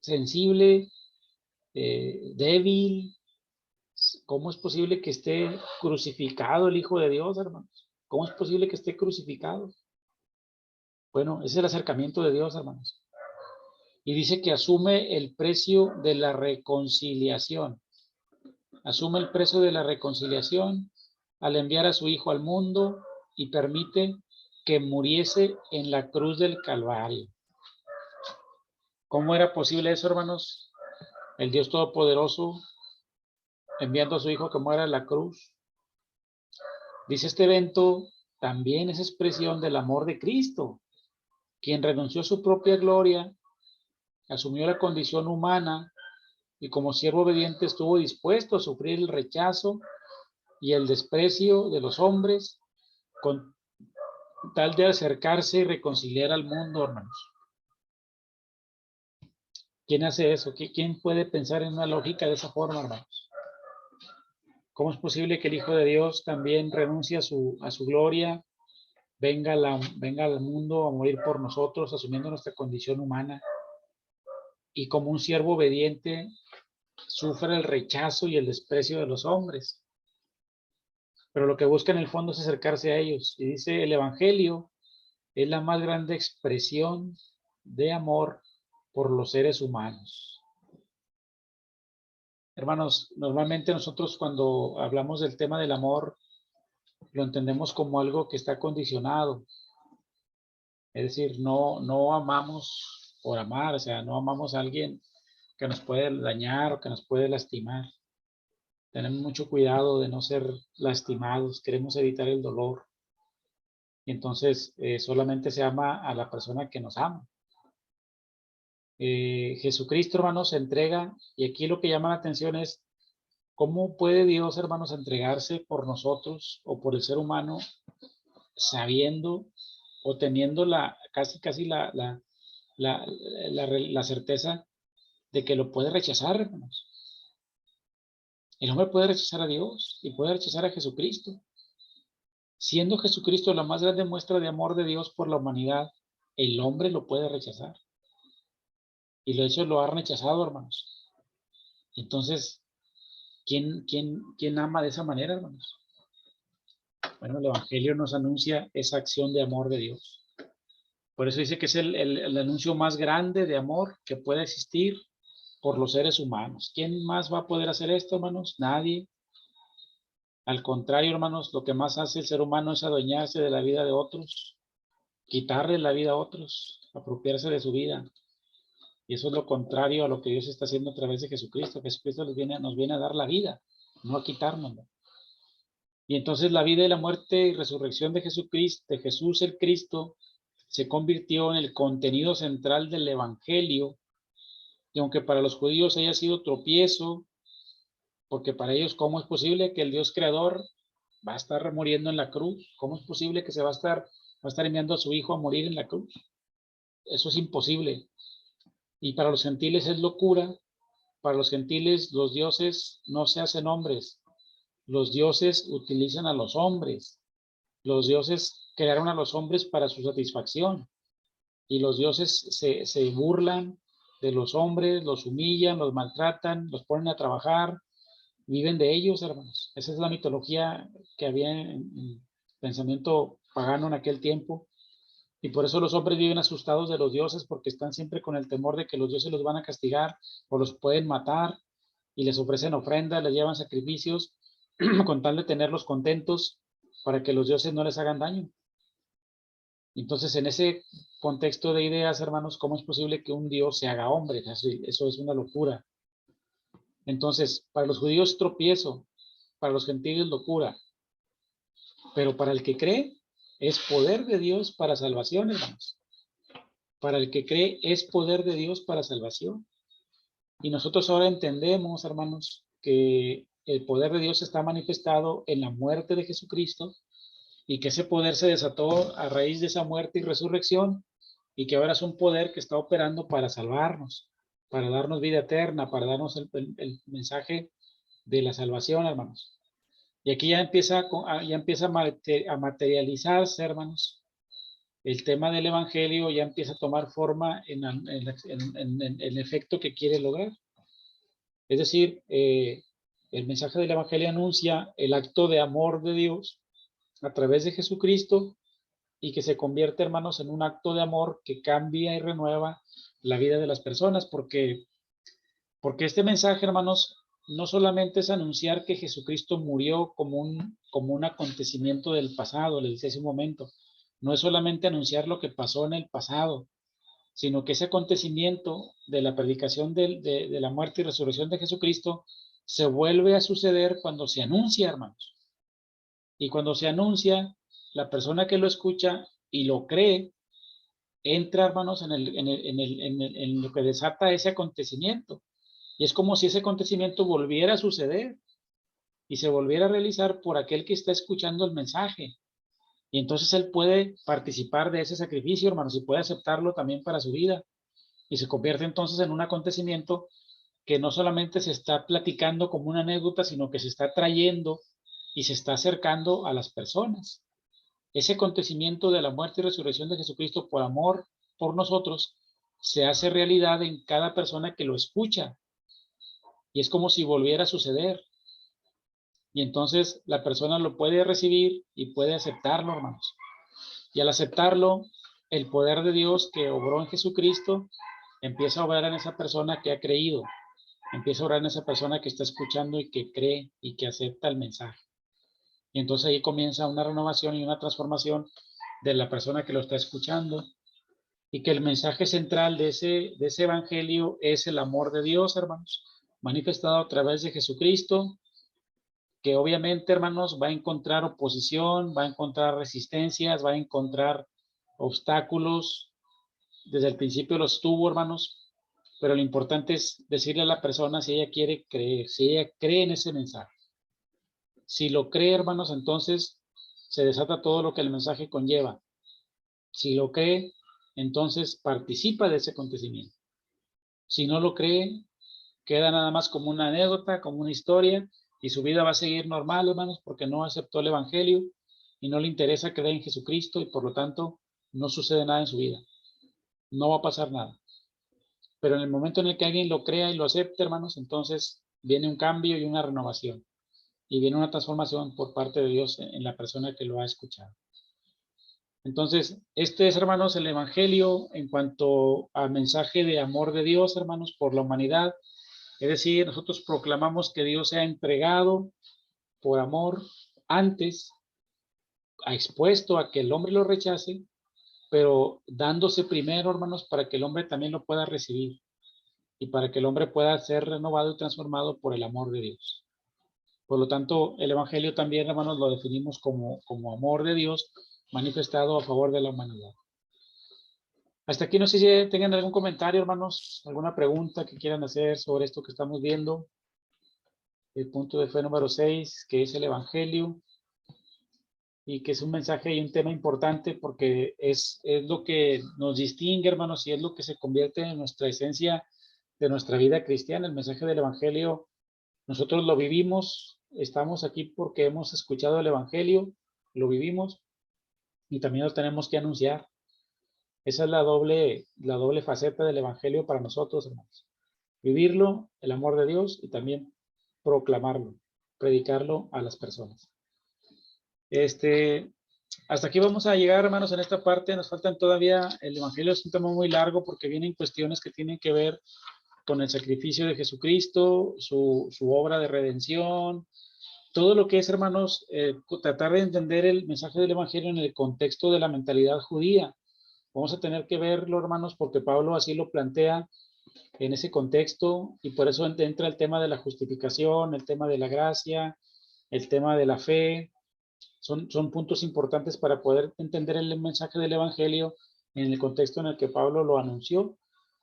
sensible, débil. ¿Cómo es posible que esté crucificado el Hijo de Dios, hermanos? ¿Cómo es posible que esté crucificado? Bueno, ese es el acercamiento de Dios, hermanos. Y dice que asume el precio de la reconciliación. Asume el precio de la reconciliación al enviar a su Hijo al mundo y permite que muriese en la cruz del Calvario. ¿Cómo era posible eso, hermanos? El Dios Todopoderoso enviando a su Hijo que muera en la cruz. Dice este evento también es expresión del amor de Cristo, quien renunció a su propia gloria, asumió la condición humana y como siervo obediente estuvo dispuesto a sufrir el rechazo y el desprecio de los hombres con tal de acercarse y reconciliar al mundo, hermanos. ¿Quién hace eso? ¿Quién puede pensar en una lógica de esa forma, hermanos? ¿Cómo es posible que el Hijo de Dios también renuncie a su gloria, venga al mundo a morir por nosotros, asumiendo nuestra condición humana, y como un siervo obediente sufre el rechazo y el desprecio de los hombres? Pero lo que busca en el fondo es acercarse a ellos. Y dice, el Evangelio es la más grande expresión de amor por los seres humanos. Hermanos, normalmente nosotros cuando hablamos del tema del amor, lo entendemos como algo que está condicionado. Es decir, no amamos por amar, o sea, no amamos a alguien que nos puede dañar o que nos puede lastimar. Tenemos mucho cuidado de no ser lastimados, queremos evitar el dolor. Y entonces solamente se ama a la persona que nos ama. Jesucristo, hermanos, se entrega, y aquí lo que llama la atención es cómo puede Dios, hermanos, entregarse por nosotros o por el ser humano sabiendo o teniendo casi la certeza de que lo puede rechazar, hermanos. El hombre puede rechazar a Dios y puede rechazar a Jesucristo. Siendo Jesucristo la más grande muestra de amor de Dios por la humanidad, el hombre lo puede rechazar. Y de hecho lo ha rechazado, hermanos. Entonces, ¿quién ama de esa manera, hermanos? Bueno, el Evangelio nos anuncia esa acción de amor de Dios. Por eso dice que es el anuncio más grande de amor que puede existir por los seres humanos. ¿Quién más va a poder hacer esto, hermanos? Nadie. Al contrario, hermanos, lo que más hace el ser humano es adueñarse de la vida de otros, quitarle la vida a otros, apropiarse de su vida. Y eso es lo contrario a lo que Dios está haciendo a través de Jesucristo. Jesucristo nos viene a dar la vida, no a quitárnosla. Y entonces la vida y la muerte y resurrección de Jesucristo, de Jesús el Cristo, se convirtió en el contenido central del Evangelio. Y aunque para los judíos haya sido tropiezo, porque para ellos, ¿cómo es posible que el Dios creador va a estar muriendo en la cruz? ¿Cómo es posible que se va a estar enviando a su Hijo a morir en la cruz? Eso es imposible. Y para los gentiles es locura. Para los gentiles, los dioses no se hacen hombres. Los dioses utilizan a los hombres. Los dioses crearon a los hombres para su satisfacción. Y los dioses se burlan de los hombres, los humillan, los maltratan, los ponen a trabajar, viven de ellos, hermanos. Esa es la mitología que había en pensamiento pagano en aquel tiempo. Y por eso los hombres viven asustados de los dioses, porque están siempre con el temor de que los dioses los van a castigar o los pueden matar, y les ofrecen ofrendas, les llevan sacrificios con tal de tenerlos contentos para que los dioses no les hagan daño. Entonces, en ese contexto de ideas, hermanos, ¿cómo es posible que un Dios se haga hombre? Eso es una locura. Entonces, para los judíos tropiezo, para los gentiles locura, pero para el que cree es poder de Dios para salvación, hermanos. Para el que cree es poder de Dios para salvación. Y nosotros ahora entendemos, hermanos, que el poder de Dios está manifestado en la muerte de Jesucristo, y que ese poder se desató a raíz de esa muerte y resurrección, y que ahora es un poder que está operando para salvarnos, para darnos vida eterna, para darnos el mensaje de la salvación, hermanos. Y aquí ya empieza, a materializarse, hermanos, el tema del evangelio ya empieza a tomar forma en el efecto que quiere lograr. Es decir, el mensaje del evangelio anuncia el acto de amor de Dios a través de Jesucristo y que se convierte, hermanos, en un acto de amor que cambia y renueva la vida de las personas, porque este mensaje, hermanos, no solamente es anunciar que Jesucristo murió como un acontecimiento del pasado, les decía hace un momento, no es solamente anunciar lo que pasó en el pasado, sino que ese acontecimiento de la predicación de la muerte y resurrección de Jesucristo se vuelve a suceder cuando se anuncia, hermanos. Y cuando se anuncia, la persona que lo escucha y lo cree, entra, hermanos, en lo que desata ese acontecimiento. Y es como si ese acontecimiento volviera a suceder y se volviera a realizar por aquel que está escuchando el mensaje. Y entonces él puede participar de ese sacrificio, hermanos, y puede aceptarlo también para su vida. Y se convierte entonces en un acontecimiento que no solamente se está platicando como una anécdota, sino que se está trayendo y se está acercando a las personas. Ese acontecimiento de la muerte y resurrección de Jesucristo por amor por nosotros se hace realidad en cada persona que lo escucha. Y es como si volviera a suceder. Y entonces la persona lo puede recibir y puede aceptarlo, hermanos. Y al aceptarlo, el poder de Dios que obró en Jesucristo empieza a obrar en esa persona que ha creído. Empieza a obrar en esa persona que está escuchando y que cree y que acepta el mensaje. Y entonces ahí comienza una renovación y una transformación de la persona que lo está escuchando. Y que el mensaje central de ese evangelio es el amor de Dios, hermanos, manifestado a través de Jesucristo, que obviamente, hermanos, va a encontrar oposición, va a encontrar resistencias, va a encontrar obstáculos. Desde el principio los tuvo, hermanos, pero lo importante es decirle a la persona si ella quiere creer, si ella cree en ese mensaje. Si lo cree, hermanos, entonces se desata todo lo que el mensaje conlleva. Si lo cree, entonces participa de ese acontecimiento. Si no lo cree, queda nada más como una anécdota, como una historia, y su vida va a seguir normal, hermanos, porque no aceptó el evangelio y no le interesa creer en Jesucristo y por lo tanto no sucede nada en su vida. No va a pasar nada. Pero en el momento en el que alguien lo crea y lo acepte, hermanos, entonces viene un cambio y una renovación. Y viene una transformación por parte de Dios en la persona que lo ha escuchado. Entonces, este es, hermanos, el evangelio en cuanto al mensaje de amor de Dios, hermanos, por la humanidad. Es decir, nosotros proclamamos que Dios se ha entregado por amor antes, ha expuesto a que el hombre lo rechace, pero dándose primero, hermanos, para que el hombre también lo pueda recibir y para que el hombre pueda ser renovado y transformado por el amor de Dios. Por lo tanto, el evangelio también, hermanos, lo definimos como amor de Dios manifestado a favor de la humanidad. Hasta aquí no sé si tengan algún comentario, hermanos, alguna pregunta que quieran hacer sobre esto que estamos viendo. El punto de fe número 6, que es el evangelio, y que es un mensaje y un tema importante porque es lo que nos distingue, hermanos, y es lo que se convierte en nuestra esencia de nuestra vida cristiana. El mensaje del evangelio, nosotros lo vivimos, estamos aquí porque hemos escuchado el evangelio, lo vivimos y también lo tenemos que anunciar. Esa es la doble faceta del evangelio para nosotros, hermanos. Vivirlo, el amor de Dios, y también proclamarlo, predicarlo a las personas. Hasta aquí vamos a llegar, hermanos, en esta parte. Nos faltan todavía, el evangelio es un tema muy largo porque vienen cuestiones que tienen que ver con el sacrificio de Jesucristo, su obra de redención, todo lo que es, hermanos, tratar de entender el mensaje del evangelio en el contexto de la mentalidad judía. Vamos a tener que verlo, hermanos, porque Pablo así lo plantea en ese contexto y por eso entra el tema de la justificación, el tema de la gracia, el tema de la fe. Son puntos importantes para poder entender el mensaje del evangelio en el contexto en el que Pablo lo anunció.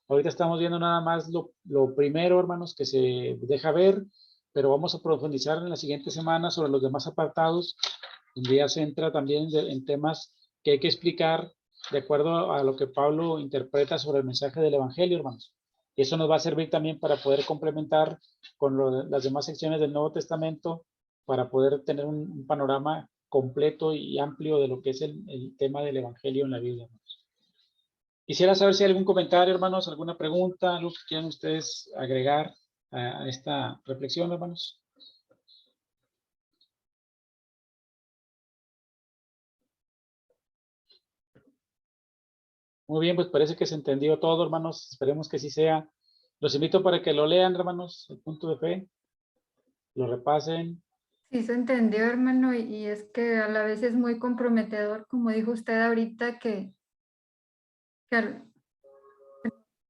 Ahorita estamos viendo nada más lo primero, hermanos, que se deja ver, pero vamos a profundizar en la siguiente semana sobre los demás apartados, donde ya se entra también en temas que hay que explicar de acuerdo a lo que Pablo interpreta sobre el mensaje del evangelio, hermanos. Y eso nos va a servir también para poder complementar con las demás secciones del Nuevo Testamento para poder tener un panorama completo y amplio de lo que es el tema del Evangelio en la Biblia, hermanos. Quisiera saber si hay algún comentario, hermanos, alguna pregunta, algo que quieran ustedes agregar a esta reflexión, hermanos. Muy bien, pues parece que se entendió todo, hermanos. Esperemos que sí sea. Los invito para que lo lean, hermanos, el punto de fe. Lo repasen. Sí se entendió, hermano, y es que a la vez es muy comprometedor, como dijo usted ahorita, que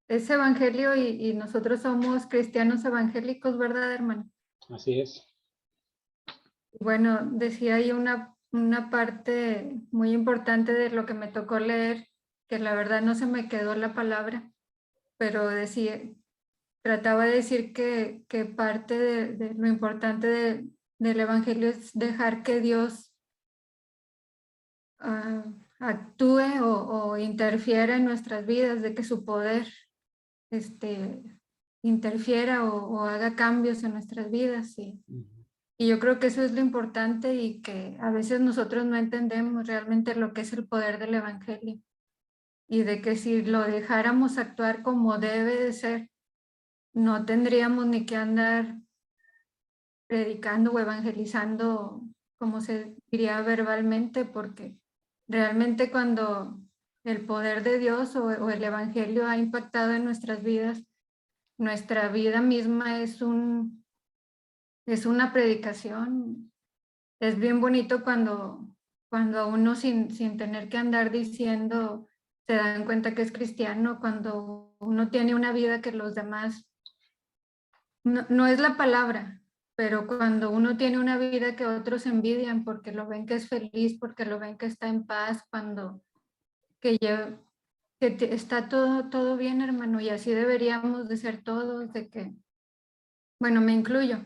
es evangelio y nosotros somos cristianos evangélicos, ¿verdad, hermano? Así es. Bueno, decía ahí una parte muy importante de lo que me tocó leer, que la verdad no se me quedó la palabra, pero trataba de decir que parte de lo importante del evangelio es dejar que Dios actúe o interfiera en nuestras vidas, de que su poder interfiera o haga cambios en nuestras vidas. Y yo creo que eso es lo importante y que a veces nosotros no entendemos realmente lo que es el poder del evangelio. Y de que si lo dejáramos actuar como debe de ser, no tendríamos ni que andar predicando o evangelizando, como se diría verbalmente, porque realmente cuando el poder de Dios o el evangelio ha impactado en nuestras vidas, nuestra vida misma es una predicación. Es bien bonito cuando a uno sin tener que andar diciendo, se dan cuenta que es cristiano, cuando uno tiene una vida que los demás, no es la palabra, pero cuando uno tiene una vida que otros envidian porque lo ven que es feliz, porque lo ven que está en paz, está todo bien, hermano, y así deberíamos de ser todos, de que, bueno, me incluyo.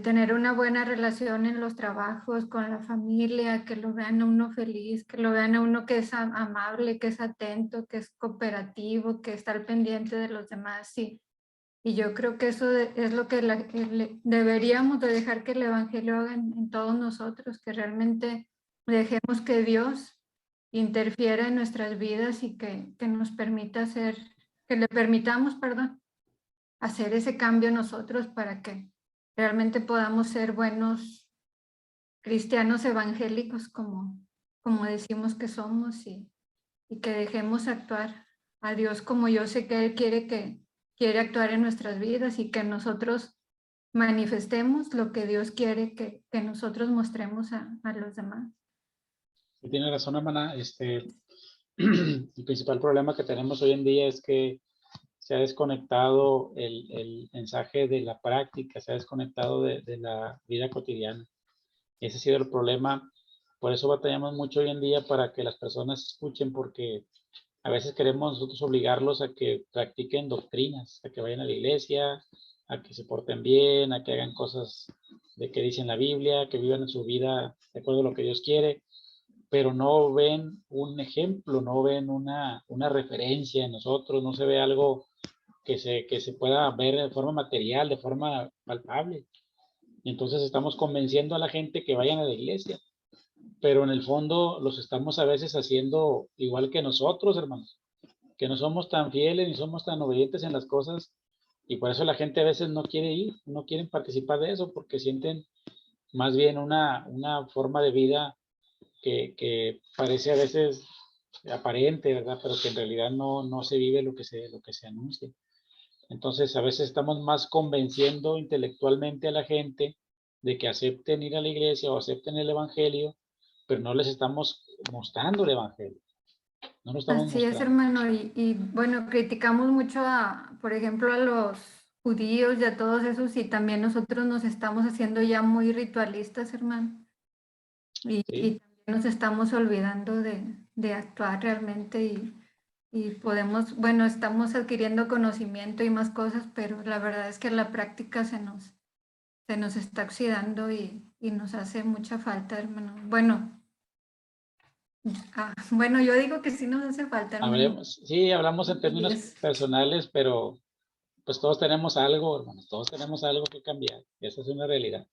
Tener una buena relación en los trabajos, con la familia, que lo vean a uno feliz, que lo vean a uno que es amable, que es atento, que es cooperativo, que está al pendiente de los demás. Sí. Y yo creo que eso es lo que deberíamos de dejar que el evangelio haga en todos nosotros, que realmente dejemos que Dios interfiera en nuestras vidas y que nos permita que le permitamos, perdón, hacer ese cambio nosotros para que realmente podamos ser buenos cristianos evangélicos como decimos que somos y que dejemos actuar a Dios como yo sé que Él quiere actuar en nuestras vidas y que nosotros manifestemos lo que Dios quiere que nosotros mostremos a los demás. Sí, tiene razón, hermana. El principal problema que tenemos hoy en día es que se ha desconectado el mensaje de la práctica, se ha desconectado de la vida cotidiana. Ese ha sido el problema. Por eso batallamos mucho hoy en día para que las personas escuchen, porque a veces queremos nosotros obligarlos a que practiquen doctrinas, a que vayan a la iglesia, a que se porten bien, a que hagan cosas de que dicen la Biblia, que vivan su vida de acuerdo a lo que Dios quiere, pero no ven un ejemplo, no ven una referencia en nosotros, no se ve algo que se pueda ver de forma material, de forma palpable. Y entonces estamos convenciendo a la gente que vayan a la iglesia, pero en el fondo los estamos a veces haciendo igual que nosotros, hermanos, que no somos tan fieles ni somos tan obedientes en las cosas, y por eso la gente a veces no quiere ir, no quieren participar de eso, porque sienten más bien una forma de vida que parece a veces aparente, ¿verdad? Pero que en realidad no se vive lo que se anuncia. Entonces, a veces estamos más convenciendo intelectualmente a la gente de que acepten ir a la iglesia o acepten el evangelio, pero no les estamos mostrando el evangelio. No lo estamos Así es, mostrando. hermano, y bueno, criticamos mucho por ejemplo, a los judíos y a todos esos, y también nosotros nos estamos haciendo ya muy ritualistas, hermano, y ¿Sí? también nos estamos olvidando de actuar realmente y podemos, bueno, estamos adquiriendo conocimiento y más cosas, pero la verdad es que la práctica se nos está oxidando y nos hace mucha falta, hermano. Bueno, yo digo que sí nos hace falta, hermano. Sí, hablamos en Y términos personales, pero pues todos tenemos algo, hermanos, todos tenemos algo que cambiar. Esa es una realidad.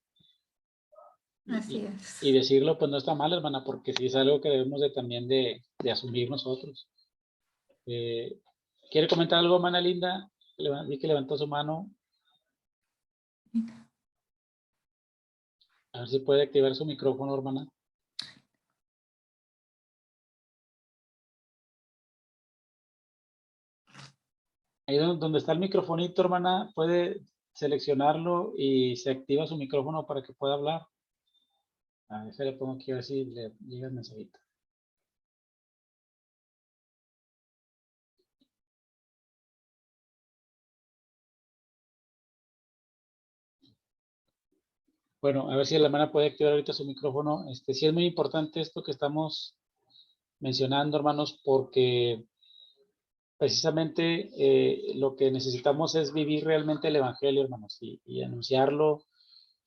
Así es. Y decirlo, pues no está mal, hermana, porque sí es algo que debemos de también de asumir nosotros. ¿Quiere comentar algo, hermana Linda? Vi que levantó su mano. A ver si puede activar su micrófono, hermana. Ahí donde está el microfonito, hermana, puede seleccionarlo y se activa su micrófono para que pueda hablar. A ver, se le pongo aquí a ver si le llega el mensajito. Bueno, a ver si la hermana puede activar ahorita su micrófono. Sí es muy importante esto que estamos mencionando, hermanos, porque precisamente lo que necesitamos es vivir realmente el evangelio, hermanos, y anunciarlo.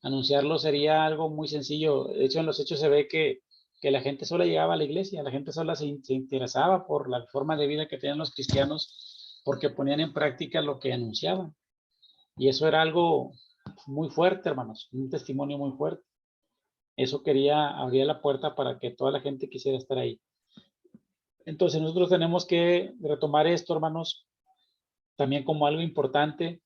Anunciarlo sería algo muy sencillo. De hecho, en los hechos se ve que la gente sola llegaba a la iglesia, la gente sola se interesaba por la forma de vida que tenían los cristianos, porque ponían en práctica lo que anunciaban. Y eso era algo muy fuerte, hermanos, un testimonio muy fuerte. Eso abría la puerta para que toda la gente quisiera estar ahí. Entonces nosotros tenemos que retomar esto, hermanos, también como algo importante,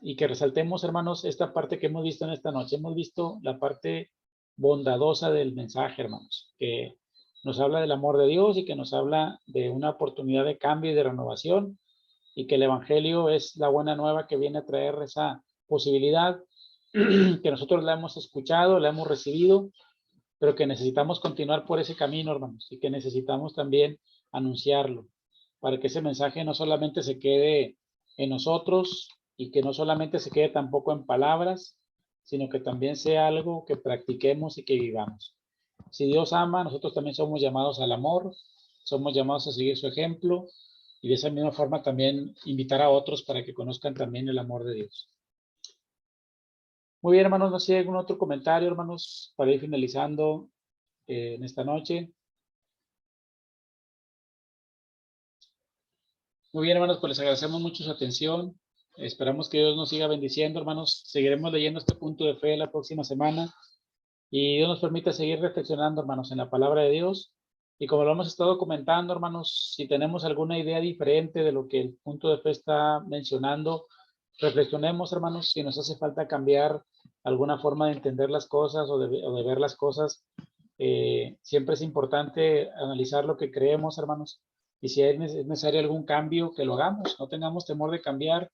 y que resaltemos, hermanos, esta parte que hemos visto en esta noche. Hemos visto la parte bondadosa del mensaje, hermanos, que nos habla del amor de Dios y que nos habla de una oportunidad de cambio y de renovación, y que el evangelio es la buena nueva que viene a traer esa posibilidad, que nosotros la hemos escuchado, la hemos recibido, pero que necesitamos continuar por ese camino, hermanos, y que necesitamos también anunciarlo, para que ese mensaje no solamente se quede en nosotros y que no solamente se quede tampoco en palabras, sino que también sea algo que practiquemos y que vivamos. Si Dios ama, nosotros también somos llamados al amor, somos llamados a seguir su ejemplo y de esa misma forma también invitar a otros para que conozcan también el amor de Dios. Muy bien, hermanos, no sé si hay algún otro comentario, hermanos, para ir finalizando en esta noche. Muy bien, hermanos, pues les agradecemos mucho su atención. Esperamos que Dios nos siga bendiciendo, hermanos. Seguiremos leyendo este punto de fe la próxima semana. Y Dios nos permite seguir reflexionando, hermanos, en la palabra de Dios. Y como lo hemos estado comentando, hermanos, si tenemos alguna idea diferente de lo que el punto de fe está mencionando, reflexionemos, hermanos, si nos hace falta cambiar alguna forma de entender las cosas o de ver las cosas. Siempre es importante analizar lo que creemos, hermanos. Y si es necesario algún cambio, que lo hagamos. No tengamos temor de cambiar,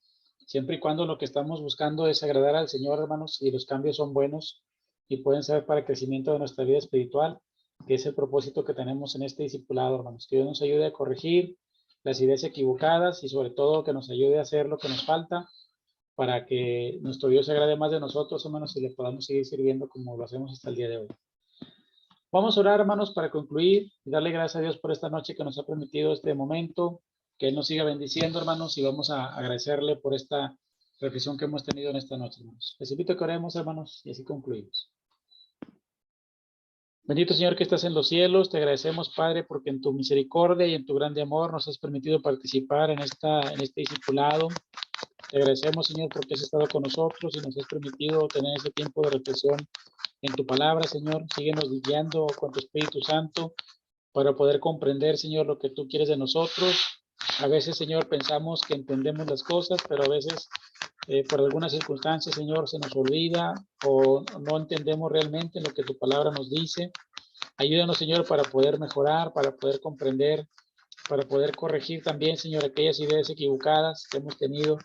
siempre y cuando lo que estamos buscando es agradar al Señor, hermanos, y los cambios son buenos y pueden ser para el crecimiento de nuestra vida espiritual, que es el propósito que tenemos en este discipulado, hermanos. Que Dios nos ayude a corregir las ideas equivocadas y sobre todo que nos ayude a hacer lo que nos falta para que nuestro Dios se agrade más de nosotros, hermanos, y le podamos seguir sirviendo como lo hacemos hasta el día de hoy. Vamos a orar, hermanos, para concluir y darle gracias a Dios por esta noche que nos ha permitido este momento, que Él nos siga bendiciendo, hermanos, y vamos a agradecerle por esta reflexión que hemos tenido en esta noche, hermanos. Les invito a que oremos, hermanos, y así concluimos. Bendito Señor que estás en los cielos, te agradecemos, Padre, porque en tu misericordia y en tu grande amor nos has permitido participar en este discipulado. Te agradecemos, Señor, porque has estado con nosotros y nos has permitido tener ese tiempo de reflexión en tu palabra, Señor. Síguenos guiando con tu Espíritu Santo para poder comprender, Señor, lo que tú quieres de nosotros. A veces, Señor, pensamos que entendemos las cosas, pero a veces, por algunas circunstancias, Señor, se nos olvida o no entendemos realmente lo que tu palabra nos dice. Ayúdanos, Señor, para poder mejorar, para poder comprender, para poder corregir también, Señor, aquellas ideas equivocadas que hemos tenido.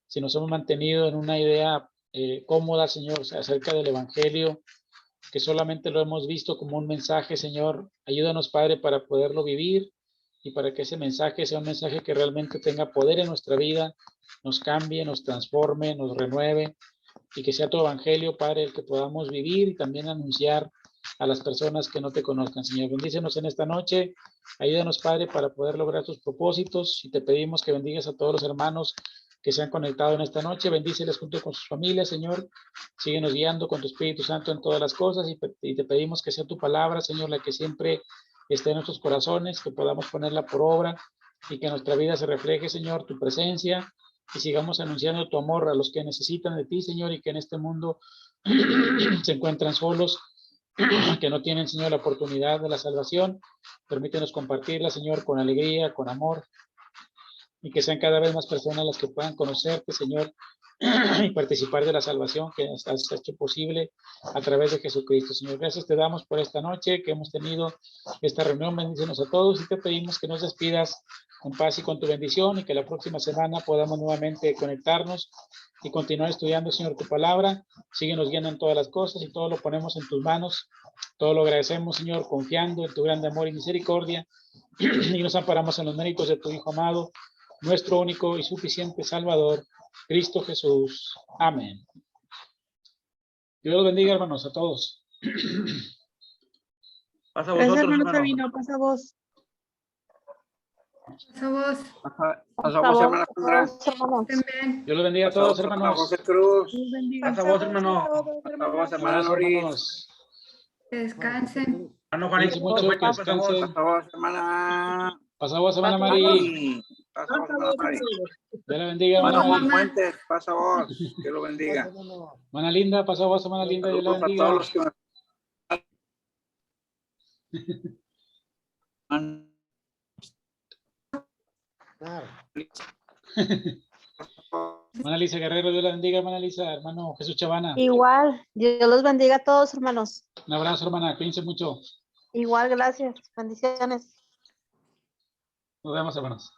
Si nos hemos mantenido en una idea cómoda, Señor, acerca del Evangelio, que solamente lo hemos visto como un mensaje, Señor, ayúdanos, Padre, para poderlo vivir y para que ese mensaje sea un mensaje que realmente tenga poder en nuestra vida, nos cambie, nos transforme, nos renueve, y que sea tu Evangelio, Padre, el que podamos vivir y también anunciar a las personas que no te conozcan. Señor, bendícenos en esta noche, ayúdanos, Padre, para poder lograr tus propósitos, y te pedimos que bendigas a todos los hermanos que se han conectado en esta noche. Bendíceles junto con sus familias, Señor. Síguenos guiando con tu Espíritu Santo en todas las cosas, y te pedimos que sea tu palabra, Señor, la que siempre esté en nuestros corazones, que podamos ponerla por obra y que en nuestra vida se refleje, Señor, tu presencia, y sigamos anunciando tu amor a los que necesitan de ti, Señor, y que en este mundo se encuentran solos que no tienen, Señor, la oportunidad de la salvación. Permítenos compartirla, Señor, con alegría, con amor, y que sean cada vez más personas las que puedan conocerte, Señor, y participar de la salvación que has hecho posible a través de Jesucristo. Señor, gracias te damos por esta noche que hemos tenido esta reunión. Bendícenos a todos y te pedimos que nos despidas con paz y con tu bendición, y que la próxima semana podamos nuevamente conectarnos y continuar estudiando, Señor, tu palabra. Síguenos guiando en todas las cosas y todo lo ponemos en tus manos. Todo lo agradecemos, Señor, confiando en tu grande amor y misericordia, y nos amparamos en los méritos de tu Hijo amado, nuestro único y suficiente Salvador, Cristo Jesús. Amén. Dios los bendiga, hermanos, a todos. Pasa a Gracias, vosotros, hermano hermano. Sabino. Pasa vos. Pasa vos. Pasa vos, hermana Sandra. Estén bien. Dios los bendiga a Pasa todos, vos, hermana hermanos. José Cruz. Dios bendiga. Pasa a vos, hermano. Pasa vos, hermana Abrazo, Noris. hermanos. Que descansen. Hermano Cuídense Juanito, mucho, que pasa a vos. descansen. Pasa vos, hermana Pasa vos, hermana Mari. Mari. Pasa vos, hermana Mari. Dios la bendiga, hermana Hermano Juan Mari. Fuentes, pasa vos. Dios lo bendiga. Hermana Linda, pasa vos, hermana Linda. Dios la Saludos a bendiga. todos los que me Hermana Lisa Guerrero, Dios la bendiga, hermana Lisa. Hermano Jesús Chavana. Igual, Dios los bendiga a todos, hermanos. Un abrazo, hermana. Cuídense mucho. Igual, gracias. Bendiciones. Nos vemos, hermanos.